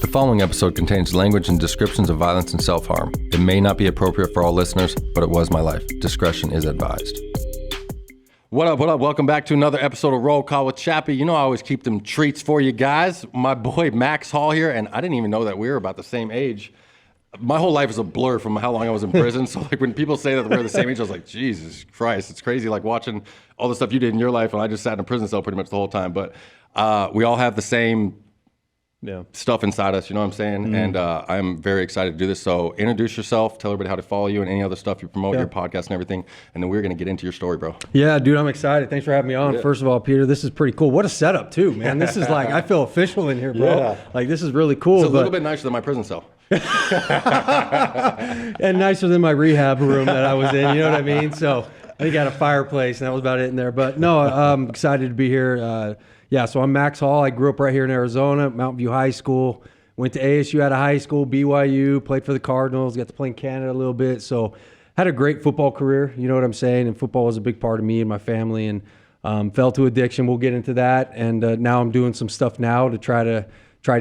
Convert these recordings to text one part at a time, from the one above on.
The following episode contains language and descriptions of violence and self-harm. It may not be appropriate for all listeners, but it was my life. Discretion is advised. What up, what up? Welcome back to another episode of Roll Call with Chappy. You know I always keep them treats for you guys. My boy Max Hall here, and I didn't even know that we were about the same age. My whole life is a blur from how long I was in prison. So like when people say that we're the same age, I was like, Jesus Christ, it's crazy. Like watching all the stuff you did in your life, and I just sat in a prison cell pretty much the whole time. But we all have the same stuff inside us, you know what I'm saying? And I'm very excited to do this. So introduce yourself, tell everybody how to follow you and any other stuff you promote, your podcast and everything. And then we're going to get into your story, bro. Yeah, dude, I'm excited. Thanks for having me on. First of all, Peter, this is pretty cool. What a setup too, man. This is like, I feel official in here, bro. Like this is really cool. It's a little bit nicer than my prison cell. And nicer than my rehab room that I was in, you know what I mean? So I got a fireplace and that was about it in there. But no, I'm excited to be here. So I'm Max Hall. I grew up right here in Arizona, Mountain View High School. Went to ASU out of high school, BYU, played for the Cardinals, got to play in Canada a little bit. So had a great football career, you know what I'm saying? And football was a big part of me and my family, and fell to addiction. We'll get into that. And now I'm doing some stuff now to try to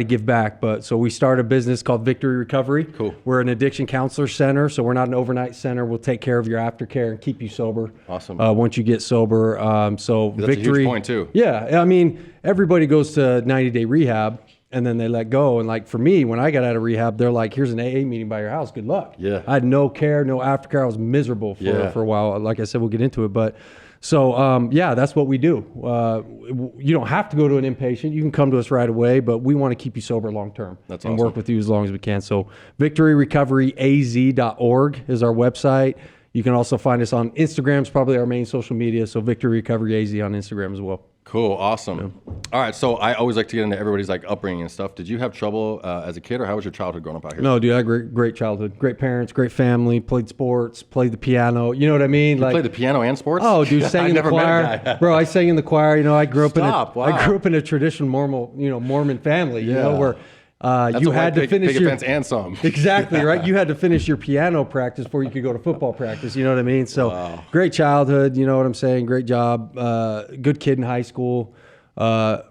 give back. But so we started a business called Victory Recovery. Cool. We're an addiction counselor center, so we're not an overnight center. We'll take care of your aftercare and keep you sober. Awesome. Once you get sober. So that's Victory, a huge point too. Yeah, I mean, everybody goes to 90-day rehab and then they let go. And like for me, when I got out of rehab, they're like, here's an AA meeting by your house. Good luck. Yeah. I had no care, no aftercare. I was miserable for a while. Like I said, we'll get into it. But so, that's what we do. You don't have to go to an inpatient. You can come to us right away, but we want to keep you sober long term. That's and awesome. work with you as long as we can. So victoryrecoveryaz.org is our website. You can also find us on Instagram. It's probably our main social media. So Victory Recovery AZ on Instagram as well. Cool. Awesome. Yeah. All right. So I always like to get into everybody's like upbringing and stuff. Did you have trouble as a kid, or how was your childhood growing up out here? No, dude, I had great childhood. Great parents, great family, played sports, played the piano. You know what I mean? You played the piano and sports? Oh, dude, sang in the choir. Bro, I sang in the choir. You know, I grew up I grew up in a traditional Mormon family, you know, where you had to finish your offense and some. Exactly, right? You had to finish your piano practice before you could go to football practice, you know what I mean? So great childhood, you know what I'm saying? Great job. Good kid in high school.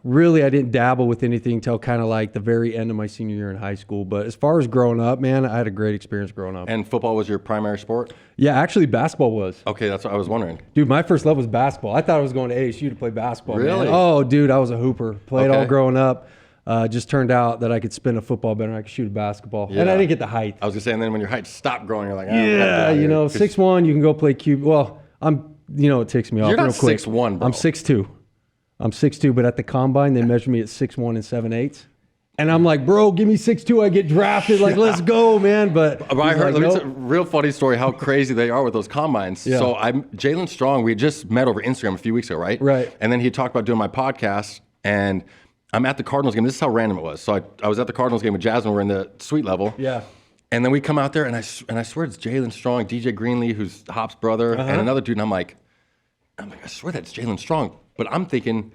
Really, I didn't dabble with anything until kind of like the very end of my senior year in high school. But as far as growing up, man, I had a great experience growing up. And football was your primary sport? Yeah, actually basketball was. Okay, that's what I was wondering. Dude, my first love was basketball. I thought I was going to ASU to play basketball. Really? Man. Oh, dude, I was a hooper. Played all growing up. Just turned out that I could spin a football better than I could shoot a basketball. Yeah. And I didn't get the height. I was going to say, and then when your height stopped growing, you're like, 6'1", you can go play cube. Well, it ticks me off real quick. You're not 6'1", bro. I'm 6'2". I'm 6'2", but at the combine, they measure me at 6'1" and 7/8". And I'm like, bro, give me 6'2", I get drafted. Like, let's go, man. But I heard, let me tell a real funny story how crazy they are with those combines. Yeah. So Jalen Strong, we just met over Instagram a few weeks ago, right? Right. And then he talked about doing my podcast, and I'm at the Cardinals game. This is how random it was. So I was at the Cardinals game with Jasmine. We're in the suite level. Yeah. And then we come out there, and I swear it's Jalen Strong, DJ Greenlee, who's Hop's brother, and another dude. And I'm like, I swear that's Jalen Strong. But I'm thinking,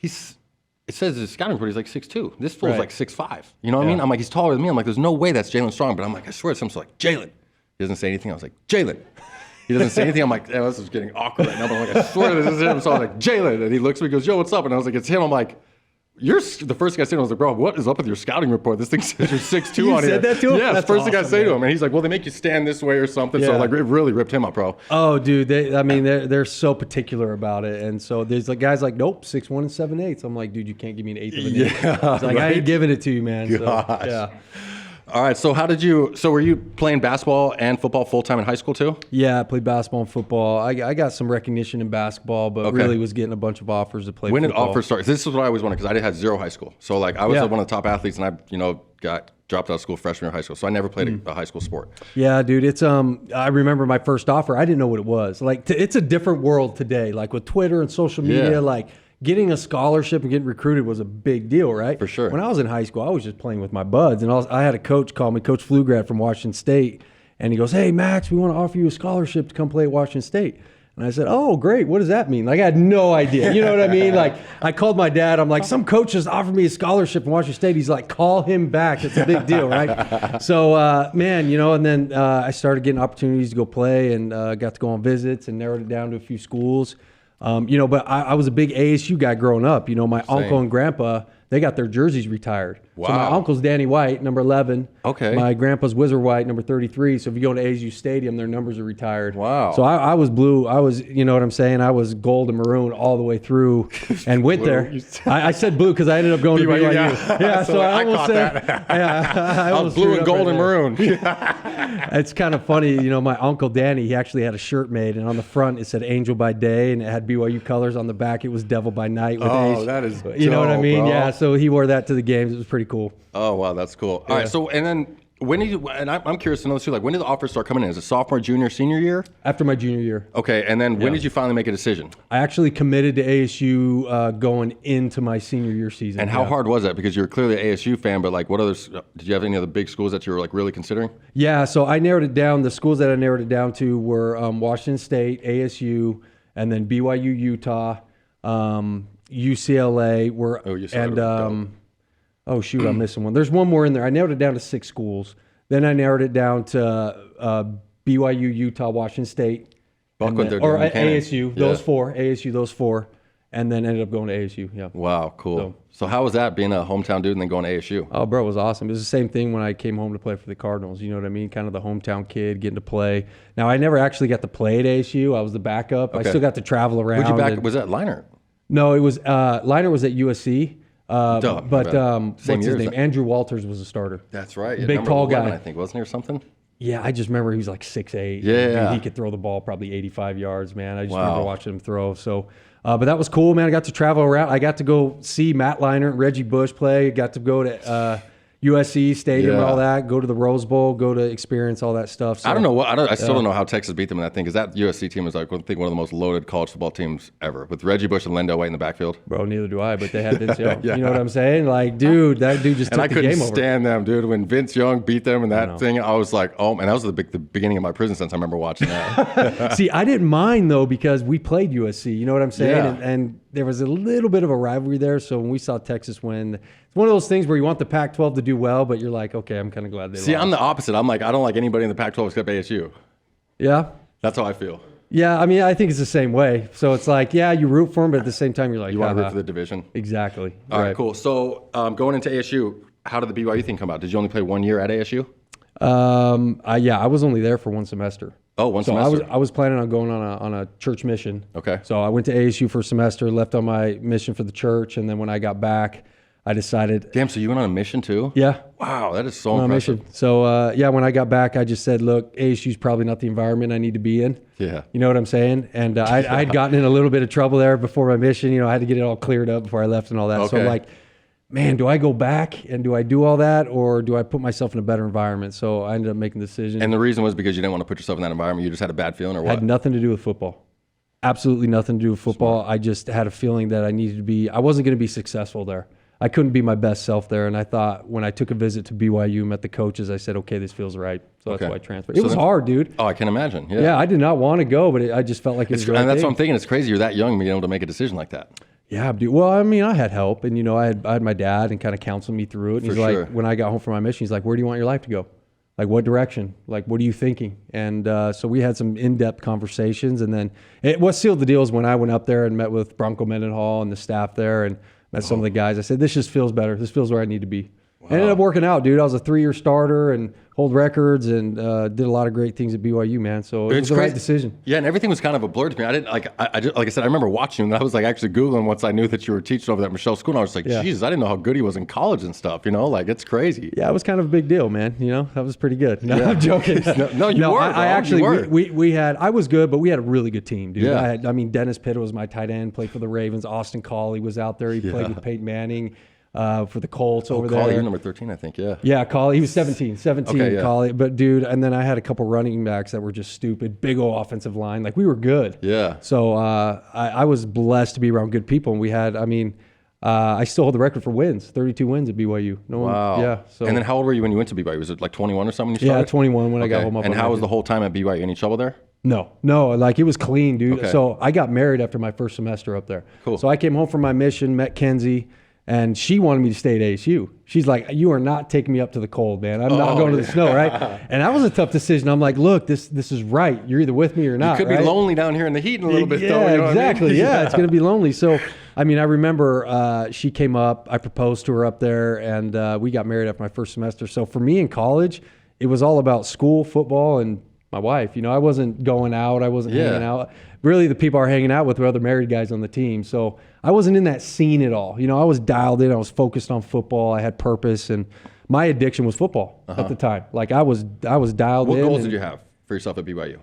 it says his scouting report, he's like 6'2". This fool's like 6'5". You know what I mean? I'm like, he's taller than me. I'm like, there's no way that's Jalen Strong. But I'm like, I swear it's him. So like, Jalen. He doesn't say anything. I was like, Jalen. He doesn't say anything. I'm like, this is getting awkward right now. But I'm like, I swear this is him. So I'm like, Jalen. And he looks at me and goes, yo, what's up? And I was like, it's him. I'm like, you're the first guy I said, I was like, bro, what is up with your scouting report? This thing says you're 6'2" you on here. said that to him? Yeah, that's the first thing I say to man. him. And he's like, well, they make you stand this way or something. Yeah. So like, it really ripped him up, bro. Oh, dude, they're so particular about it. And so there's like guys like, nope, 6'1" and 7/8". I'm like, dude, you can't give me an eighth of an inch. It's like, I ain't giving it to you, man. Gosh. So, yeah. All right, so were you playing basketball and football full-time in high school too? Yeah, I played basketball and football. I got some recognition in basketball, but really was getting a bunch of offers to play When football. did offers start? This is what I always wanted, because I had zero high school. So like I was one of the top athletes, and I got dropped out of school freshman year of high school. So I never played a high school sport. Yeah, dude, it's I remember my first offer. I didn't know what it was. Like it's a different world today. Like with Twitter and social media, like getting a scholarship and getting recruited was a big deal, right? For sure. When I was in high school, I was just playing with my buds, and I had a coach call me, Coach Pflugrad from Washington State, and he goes, "Hey, Max, we want to offer you a scholarship to come play at Washington State." And I said, "Oh, great. What does that mean?" Like, I had no idea. You know what I mean? Like, I called my dad. I'm like, "Some coach just offered me a scholarship from Washington State." He's like, "Call him back. It's a big deal, right?" So, man, and then I started getting opportunities to go play, and got to go on visits and narrowed it down to a few schools. But I was a big ASU guy growing up. My uncle and grandpa, they got their jerseys retired. So my uncle's Danny White, number 11. Okay. My grandpa's Wizard White, number 33. So if you go to ASU Stadium, their numbers are retired. Wow. So I was blue. I was, you know what I'm saying? I was gold and maroon all the way through and went there. I said blue because I ended up going to BYU. Yeah, so I almost said that. Yeah, I was blue and gold and maroon. It's kind of funny, you know, my uncle Danny, he actually had a shirt made, and on the front it said Angel by Day, and it had BYU colors. On the back it was Devil by Night. With that is you know what I mean? bro. Yeah, so he wore that to the games. It was pretty cool. Oh, wow, that's cool. All right, so, and then when did you, and I'm curious to know too, like, when did the offers start coming in? Is it sophomore, junior, senior year? After my junior year. Okay, and then when did you finally make a decision? I actually committed to ASU going into my senior year season. And how hard was that? Because you're clearly an ASU fan, but like, what others, did you have any other big schools that you were like really considering? Yeah, so I narrowed it down. The schools that I narrowed it down to were Washington State, ASU, and then BYU, Utah, UCLA, oh shoot, I'm missing one. There's one more in there. I narrowed it down to 6 schools. Then I narrowed it down to BYU, Utah, Washington State, or ASU. Those 4, ASU, those 4, and then ended up going to ASU. Yeah. Wow, cool. So how was that being a hometown dude and then going to ASU? Oh, bro, it was awesome. It was the same thing when I came home to play for the Cardinals. You know what I mean? Kind of the hometown kid getting to play. Now I never actually got to play at ASU. I was the backup. Okay. I still got to travel around. Who'd you back? Was that Liner? No, it was Liner was at USC. What's his name? Andrew Walters was a starter. That's right. Big tall 11, guy. I think, wasn't he, or something? Yeah, I just remember he was like 6'8". Yeah. Dude, he could throw the ball probably 85 yards, man. I just remember watching him throw. So, but that was cool, man. I got to travel around. I got to go see Matt Leinart and Reggie Bush play. Got to go to USC Stadium and all that. Go to the Rose Bowl. Go to experience all that stuff. So, I don't know I still don't know how Texas beat them in that thing, because that USC team is like, I think, one of the most loaded college football teams ever, with Reggie Bush and Lendo White in the backfield. Bro, neither do I, but they had Vince Young. You know what I'm saying? Like, dude, that dude just took the game over. And I couldn't stand them, dude. When Vince Young beat them in that thing, I was like, oh, and that was the beginning of my prison sentence. I remember watching that. See, I didn't mind, though, because we played USC. You know what I'm saying? Yeah. And there was a little bit of a rivalry there. So when we saw Texas win, it's one of those things where you want the Pac-12 to do well, but you're like, okay, I'm kind of glad they lost. I'm the opposite. I'm like, I don't like anybody in the Pac-12 except ASU. Yeah? That's how I feel. Yeah, I mean, I think it's the same way. So it's like, yeah, you root for them, but at the same time, you're like, you want to root for the division. Exactly. All right, cool. So going into ASU, how did the BYU thing come out? Did you only play 1 year at ASU? I was only there for 1 semester. Oh, one semester. I was planning on going on a church mission. Okay. So I went to ASU for a semester, left on my mission for the church, and then when I got back, I decided. Damn, so you went on a mission too? Yeah. Wow, that is so impressive. So when I got back, I just said, look, ASU's probably not the environment I need to be in. Yeah. You know what I'm saying? And I'd gotten in a little bit of trouble there before my mission. You know, I had to get it all cleared up before I left and all that. Okay. So I'm like, man, do I go back and do I do all that, or do I put myself in a better environment? So I ended up making the decision. And the reason was because you didn't want to put yourself in that environment. You just had a bad feeling, or what? Had nothing to do with football. Absolutely nothing to do with football. Smart. I just had a feeling that I wasn't going to be successful there. I couldn't be my best self there. And I thought when I took a visit to BYU, met the coaches, I said, okay, this feels right. So that's why I transferred. It was hard, dude. Oh, I can imagine. Yeah, I did not want to go, but I just felt like it was right. And that's what I'm thinking. It's crazy you're that young being able to make a decision like that. Yeah, dude. Well, I mean, I had help, and I had my dad and kind of counseled me through it. And he's like, when I got home from my mission, he's like, where do you want your life to go? Like, what direction? Like, what are you thinking? And so we had some in-depth conversations, and then what sealed the deal is when I went up there and met with Bronco Mendenhall and the staff there, and met some of the guys. I said, this just feels better. This feels where I need to be. Wow. Ended up working out, dude. I was a 3-year starter and hold records and did a lot of great things at BYU, man. So it was the right decision. Yeah, and everything was kind of a blur to me. I didn't like I said, I remember watching him, and I was like actually Googling once I knew that you were teaching over at Michelle School, and I was like, Jesus, I didn't know how good he was in college and stuff, like it's crazy. Yeah, it was kind of a big deal, man. That was pretty good. No, I'm joking. no, you were. I actually, I was good, but we had a really good team, dude. Yeah. Dennis Pitta was my tight end, played for the Ravens. Austin Cawley was out there. He played with Peyton Manning. For the Colts over there. Cawley, you're number 13, I think, yeah. Yeah, Cawley. He was 17, Cawley. But, dude, and then I had a couple running backs that were just stupid. Big old offensive line. Like, we were good. Yeah. So I was blessed to be around good people. And we had, I still hold the record for wins, 32 wins at BYU. Wow. Yeah. So. And then how old were you when you went to BYU? Was it like 21 or something you started? Yeah, 21 when I got home. And how was the whole time at BYU? Any trouble there? No, like it was clean, dude. Okay. So I got married after my first semester up there. Cool. So I came home from my mission, met Kenzie, And she wanted me to stay at ASU. She's like, you are not taking me up to the cold, man. I'm not going to the snow, right? And that was a tough decision. I'm like, look, this is right. You're either with me or not. You could be lonely down here in the heat in a little bit, though. Yeah, exactly. I mean? Yeah, it's going to be lonely. So, I mean, I remember she came up. I proposed to her up there, and we got married after my first semester. So for me in college, it was all about school, football, and my wife. I wasn't going out. I wasn't hanging out. Really, the people I were hanging out with were other married guys on the team. So I wasn't in that scene at all. I was dialed in. I was focused on football. I had purpose, and my addiction was football at the time. Like I was dialed in. What goals did you have for yourself at BYU?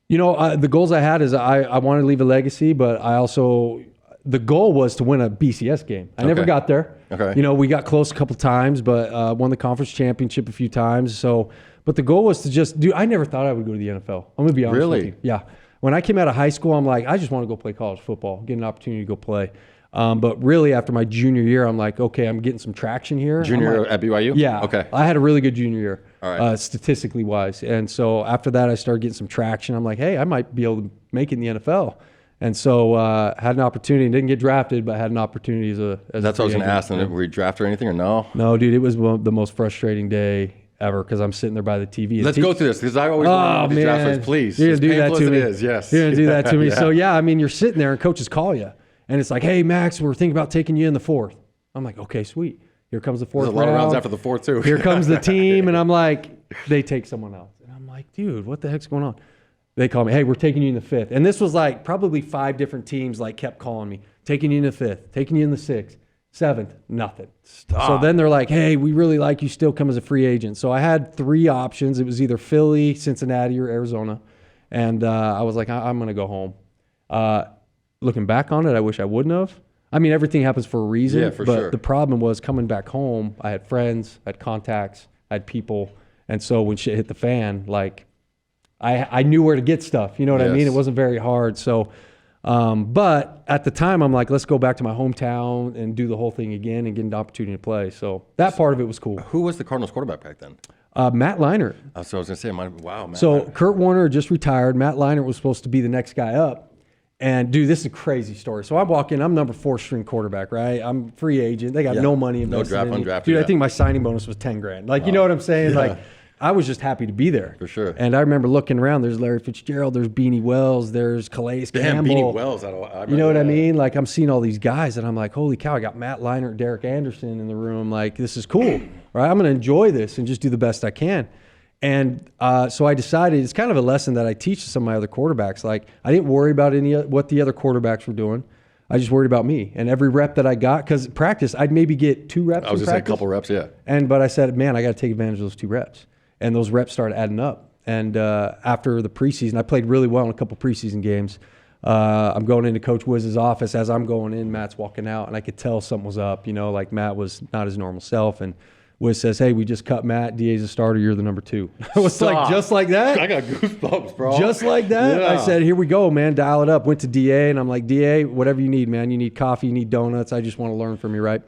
The goals I had is I wanted to leave a legacy, but I also the goal was to win a BCS game. I never got there. Okay. We got close a couple times, but won the conference championship a few times. So, but the goal was to just do. I never thought I would go to the NFL. I'm gonna be honest with you. Yeah. When I came out of high school, I'm like, I just want to go play college football, get an opportunity to go play. But really, after my junior year, I'm like, okay, I'm getting some traction here. Junior at BYU? Yeah. Okay. I had a really good junior year, all right. Statistically wise. And so after that, I started getting some traction. I'm like, hey, I might be able to make it in the NFL. And so had an opportunity, didn't get drafted, but had an opportunity as a That's what I was going to ask. Were you drafted or anything or no? No, dude, it was the most frustrating day ever because I'm sitting there by the TV. Let's go through this because I always want to do draft first, please. You're going to do that to me. It is, yes. You're going to do that to me. So, yeah, I mean, you're sitting there and coaches call you. And it's like, hey, Max, we're thinking about taking you in the fourth. I'm like, okay, sweet. Here comes the fourth round. There's a lot of rounds after the fourth, too. Here comes the team. And I'm like, they take someone else. And I'm like, dude, what the heck's going on? They call me, hey, we're taking you in the fifth. And this was like probably 5 different teams like kept calling me, taking you in the fifth, taking you in the sixth, seventh, nothing. Stop. So then they're like, hey, we really like you, still come as a free agent. So I had 3 options. It was either Philly, Cincinnati, or Arizona. And I was like, I'm going to go home. Looking back on it, I wish I wouldn't have. I mean, everything happens for a reason. Yeah, for but sure. The problem was coming back home, I had friends, I had contacts, I had people. And so when shit hit the fan, like, I knew where to get stuff. You know what I mean? It wasn't very hard. So, but at the time, I'm like, let's go back to my hometown and do the whole thing again and get an opportunity to play. So that part of it was cool. Who was the Cardinals quarterback back then? Matt Leinart. So I was going to say, wow, Matt. So Kurt Warner just retired. Matt Leinart was supposed to be the next guy up. And dude, this is a crazy story. So I walk in, I'm number 4 string quarterback, right? I'm free agent. They got no money invested in me. Undrafted. Dude, I think my signing bonus was $10,000. Like, you know what I'm saying? Yeah. Like, I was just happy to be there. For sure. And I remember looking around. There's Larry Fitzgerald. There's Beanie Wells. There's Calais Campbell. Beanie Wells. You know what I mean? Like, I'm seeing all these guys, and I'm like, holy cow, I got Matt Leinart, Derek Anderson in the room. Like, this is cool, right? I'm going to enjoy this and just do the best I can. And so I decided, it's kind of a lesson that I teach to some of my other quarterbacks. Like, I didn't worry about what the other quarterbacks were doing. I just worried about me. And every rep that I got, because practice, I'd maybe get 2 reps. I was just saying a couple reps, yeah. But I said, man, I got to take advantage of those 2 reps. And those reps started adding up. And after the preseason, I played really well in a couple preseason games. I'm going into Coach Wiz's office. As I'm going in, Matt's walking out, and I could tell something was up. Like Matt was not his normal self. And Wiz says, hey, we just cut Matt. DA's a starter. You're the number 2. I was like, just like that? I got goosebumps, bro. Just like that? Yeah. I said, here we go, man. Dial it up. Went to DA, and I'm like, DA, whatever you need, man. You need coffee, you need donuts. I just want to learn from you, right?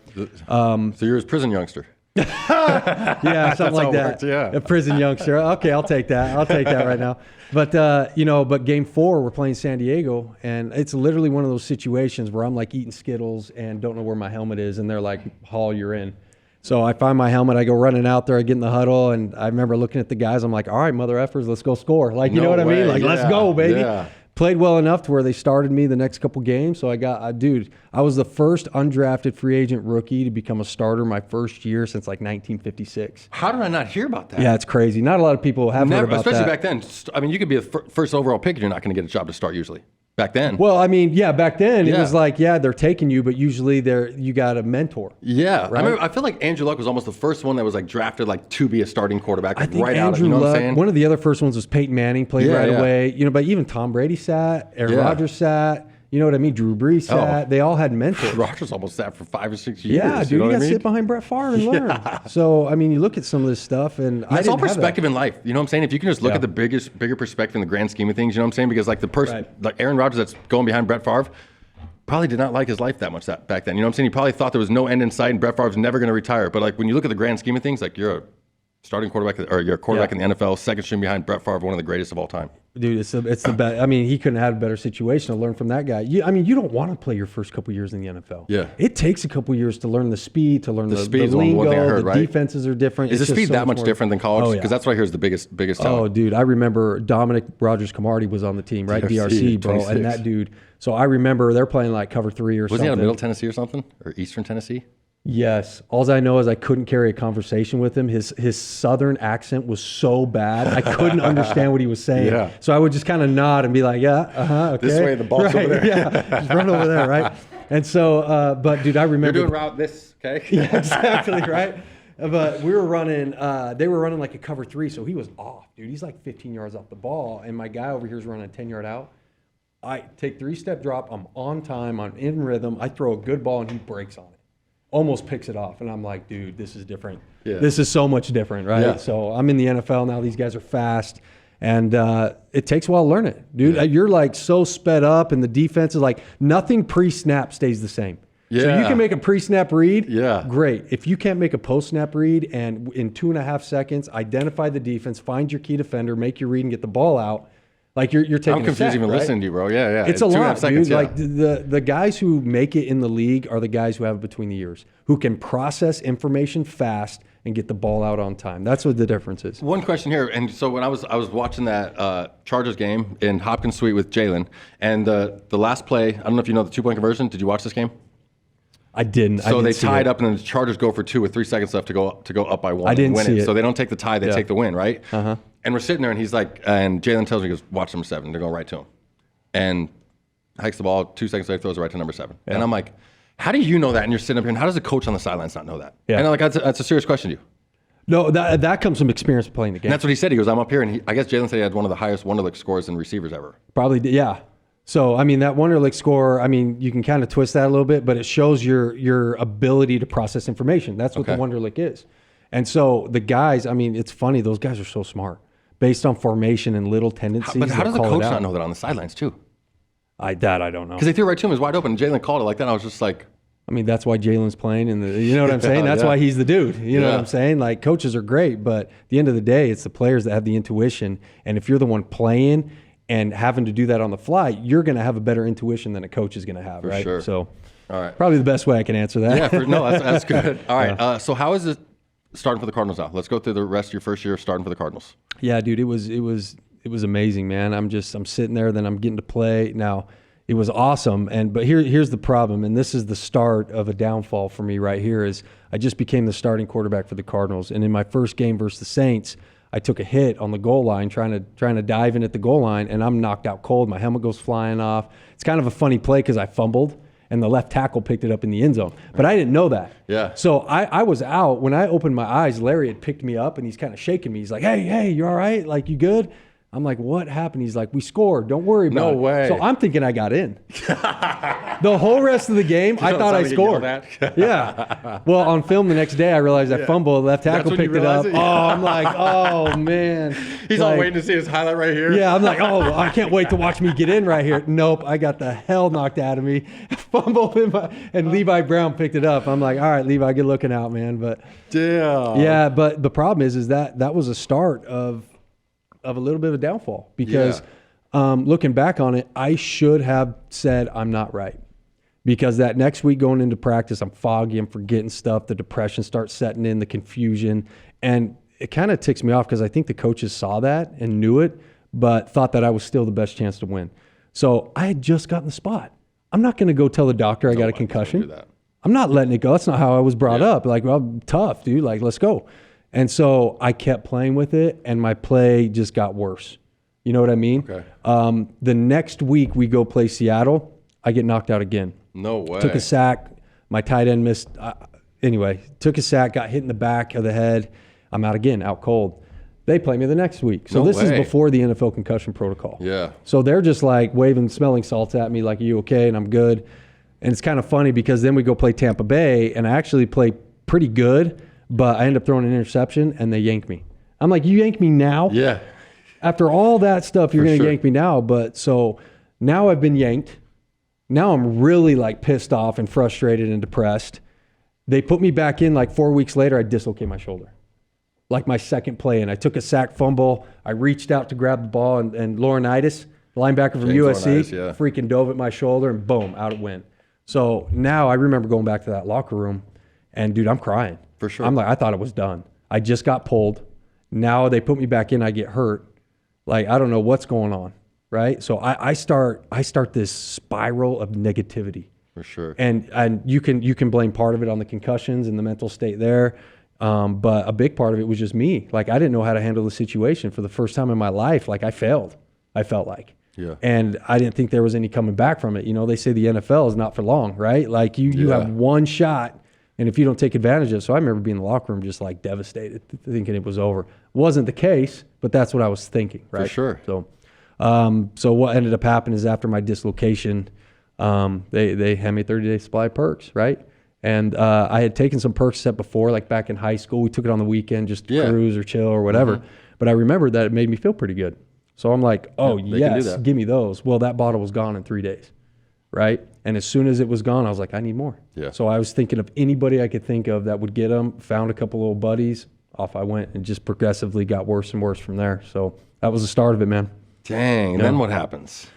So you're his prison youngster. Yeah, something like that. Works, yeah. A prison youngster. Okay, I'll take that. I'll take that right now. But but game 4, we're playing San Diego, and it's literally one of those situations where I'm like eating Skittles and don't know where my helmet is, and they're like, Hall, you're in. So I find my helmet, I go running out there, I get in the huddle, and I remember looking at the guys, I'm like, all right, mother effers, let's go score. Like, you know what I mean? Like, let's go, baby. Yeah. Played well enough to where they started me the next couple games. So I was the first undrafted free agent rookie to become a starter my first year since like 1956. How did I not hear about that? Yeah, it's crazy. Not a lot of people have heard about especially that. Especially back then. I mean, you could be the first overall pick and you're not going to get a job to start usually. Back then. Well, I mean, yeah, back then it was like, they're taking you, but usually you got a mentor. Yeah. Right? I feel like Andrew Luck was almost the first one that was like drafted like to be a starting quarterback I think right Andrew out of, you know Luck, what I'm saying? One of the other first ones was Peyton Manning, played right away. But even Tom Brady sat, Aaron Rodgers sat, you know what I mean? Drew Brees sat. They all had mentors. Rodgers almost sat for 5 or 6 years. Yeah, dude, you got to sit behind Brett Favre and learn. So, I mean, you look at some of this stuff, and it's all perspective in life. You know what I'm saying? If you can just look at the bigger perspective in the grand scheme of things, you know what I'm saying? Because like the person, like Aaron Rodgers that's going behind Brett Favre, probably did not like his life that much back then. You know what I'm saying? He probably thought there was no end in sight and Brett Favre's never going to retire. But like when you look at the grand scheme of things, like you're a starting quarterback or you're a quarterback in the NFL, second string behind Brett Favre, one of the greatest of all time. Dude, it's the best. I mean, he couldn't have had a better situation to learn from that guy. You don't want to play your first couple years in the NFL. Yeah. It takes a couple years to learn the speed, to learn the speed's lingo, one thing I heard, the right? defenses are different. Is the speed that much more different than college? Oh, Because yeah. that's what I hear is the biggest Oh, talent. dude, I remember Dominic Rogers-Camardi was on the team, right? DRC, bro. 26. And that dude. So I remember they're playing like cover 3 or Was something. he out of Middle Tennessee or something? Or Eastern Tennessee? Yes. All I know is I couldn't carry a conversation with him. His southern accent was so bad. I couldn't understand what he was saying. Yeah. So I would just kind of nod and be like, yeah, okay. This way, the ball's right, over there. Yeah, just run over there, right? And so, but dude, I remember. You're doing route this, okay? Yeah, exactly, right? But we were running, they were running like a cover 3, so he was off, dude. He's like 15 yards off the ball, and my guy over here is running a 10-yard out. I take 3-step drop, I'm on time, I'm in rhythm, I throw a good ball, and he breaks on it. Almost picks it off, and I'm like, dude, this is different. Yeah. This is so much different, right? Yeah. So I'm in the NFL now. These guys are fast, and it takes a while to learn it, dude. You're like so sped up, and the defense is like nothing pre-snap stays the same. So you Yeah. can make a pre-snap read, Yeah. great. If you can't make a post-snap read, and in 2.5 seconds, identify the defense, find your key defender, make your read, and get the ball out, like you're taking I'm a confused sack, even right? listening to you, bro. Yeah, yeah. It's a 2.5 lot, seconds, dude. yeah. Like the guys who make it in the league are the guys who have it between the ears, who can process information fast and get the ball out on time. That's what the difference is. One question here, and so when I was watching that Chargers game in Hopkins Suite with Jalen, and the last play, I don't know if you know the 2-point conversion. Did you watch this game? I didn't. So they tied up, and then the Chargers go for 2 with 3 seconds left to go up by 1. I didn't and win see it. So they don't take the tie; they take the win, right? Uh-huh. And we're sitting there, and he's like, and Jalen tells me, he goes, "Watch number 7. They're going right to him," and hikes the ball. 2 seconds later, throws it right to number 7. And I'm like, "How do you know that?" And you're sitting up here, and how does the coach on the sidelines not know that? Yeah. And I'm like, that's a serious question to you. No, that comes from experience playing the game. And that's what he said. He goes, "I'm up here," and I guess Jalen said he had one of the highest Wonderlic scores in receivers ever. Probably, yeah. So, I mean, that Wonderlic score, I mean, you can kind of twist that a little bit, but it shows your ability to process information. That's what the Wonderlic is. And so the guys, I mean, it's funny. Those guys are so smart based on formation and little tendencies. But how does the call it coach out. not know that on the sidelines too? I don't know. Because they threw it right to him, it was wide open, and Jalen called it like that. And I was just like, I mean, that's why Jalen's playing, and you know what I'm saying? That's why he's the dude. You know what I'm saying? Like, coaches are great, but at the end of the day, it's the players that have the intuition. And if you're the one playing and having to do that on the fly, you're going to have a better intuition than a coach is going to have, right? sure. So, all right. probably the best way I can answer that. Yeah, that's good. All right. So how is it starting for the Cardinals now? Let's go through the rest of your first year starting for the Cardinals. Yeah, dude, it was amazing, man. I'm sitting there, then I'm getting to play. Now, it was awesome, but here's the problem, and this is the start of a downfall for me right here. Is I just became the starting quarterback for the Cardinals, and in my first game versus the Saints, I took a hit on the goal line, trying to dive in at the goal line, and I'm knocked out cold. My helmet goes flying off. It's kind of a funny play because I fumbled, and the left tackle picked it up in the end zone. But I didn't know that. Yeah. So I was out. When I opened my eyes, Larry had picked me up, and he's kind of shaking me. He's like, hey, you all right? Like, you good? I'm like, what happened? He's like, we scored. Don't worry about it. No way. So I'm thinking I got in. The whole rest of the game, I thought I scored. Yeah. Well, on film the next day, I realized I fumbled. Left tackle when you picked it up. realized it? Oh, I'm like, oh, man. He's all waiting to see his highlight right here. Yeah, I'm like, oh, I can't wait to watch me get in right here. Nope, I got the hell knocked out of me. Fumbled and Levi Brown picked it up. I'm like, all right, Levi, good looking out, man. But damn. yeah, but the problem is that was a start of a little bit of a downfall because looking back on it, I should have said I'm not right. Because that next week going into practice, I'm foggy, I'm forgetting stuff, the depression starts setting in, the confusion, and it kind of ticks me off because I think the coaches saw that and knew it, but thought that I was still the best chance to win. So I had just gotten the spot. I'm not going to go tell the doctor I got a concussion. I'm not letting it go. That's not how I was brought up. Like, well, tough, dude. Like, let's go. And so I kept playing with it, and my play just got worse. You know what I mean? Okay. The next week we go play Seattle. I get knocked out again. No way. Took a sack. My tight end missed. Anyway, took a sack, got hit in the back of the head. I'm out again, out cold. They play me the next week. So this is before the NFL concussion protocol. Yeah. So they're just like waving smelling salts at me like, are you okay? And I'm good. And it's kind of funny because then we go play Tampa Bay, and I actually play pretty good, but I end up throwing an interception, and they yank me. I'm like, you yank me now? Yeah. After all that stuff, you're going to yank me now. But so now I've been yanked. Now I'm really like pissed off and frustrated and depressed. They put me back in like 4 weeks later, I dislocate my shoulder. like my second play, and I took a sack fumble. I reached out to grab the ball, and Laurinaitis, linebacker from USC, freaking dove at my shoulder, and boom, out it went. So now I remember going back to that locker room, and dude, I'm crying. For sure. I'm like, I thought it was done. I just got pulled. Now they put me back in, I get hurt. Like, I don't know what's going on, right? So I start this spiral of negativity. For sure. And you can blame part of it on the concussions and the mental state there. But a big part of it was just me. Like, I didn't know how to handle the situation for the first time in my life. Like, I failed, I felt like. Yeah. And I didn't think there was any coming back from it. You know, they say the NFL is not for long, right? Like, you have one shot, and if you don't take advantage of it. So I remember being in the locker room just like devastated, thinking it was over. Wasn't the case, but that's what I was thinking, right? For sure. So what ended up happening is after my dislocation, they had me a 30-day supply of perks, right? And I had taken some Percocet before, like back in high school. We took it on the weekend just to cruise or chill or whatever. Mm-hmm. But I remembered that it made me feel pretty good. So I'm like, oh, yes, give me those. Well, that bottle was gone in 3 days, right? And as soon as it was gone, I was like, I need more. Yeah. So I was thinking of anybody I could think of that would get them, found a couple little buddies, off I went, and just progressively got worse and worse from there. So that was the start of it, man. Dang. And then what happens?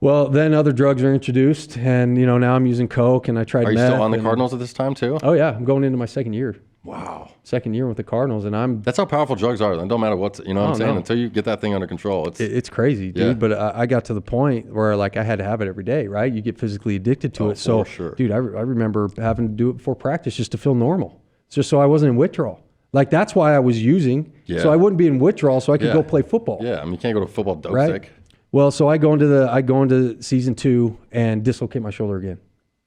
Well, then other drugs are introduced, and now I'm using coke, and I tried meth. Are you still on the Cardinals at this time too? Oh yeah, I'm going into my second year. Wow. Second year with the Cardinals, and That's how powerful drugs are. It don't matter what I'm saying. Until you get that thing under control, it's crazy, dude. Yeah. But I got to the point where like I had to have it every day, right? You get physically addicted to it. So, sure. Dude, I remember having to do it before practice just to feel normal. It's just so I wasn't in withdrawal. Like that's why I was using, so I wouldn't be in withdrawal, so I could go play football. Yeah, I mean you can't go to football dope sick. Well, so I go into season 2 and dislocate my shoulder again,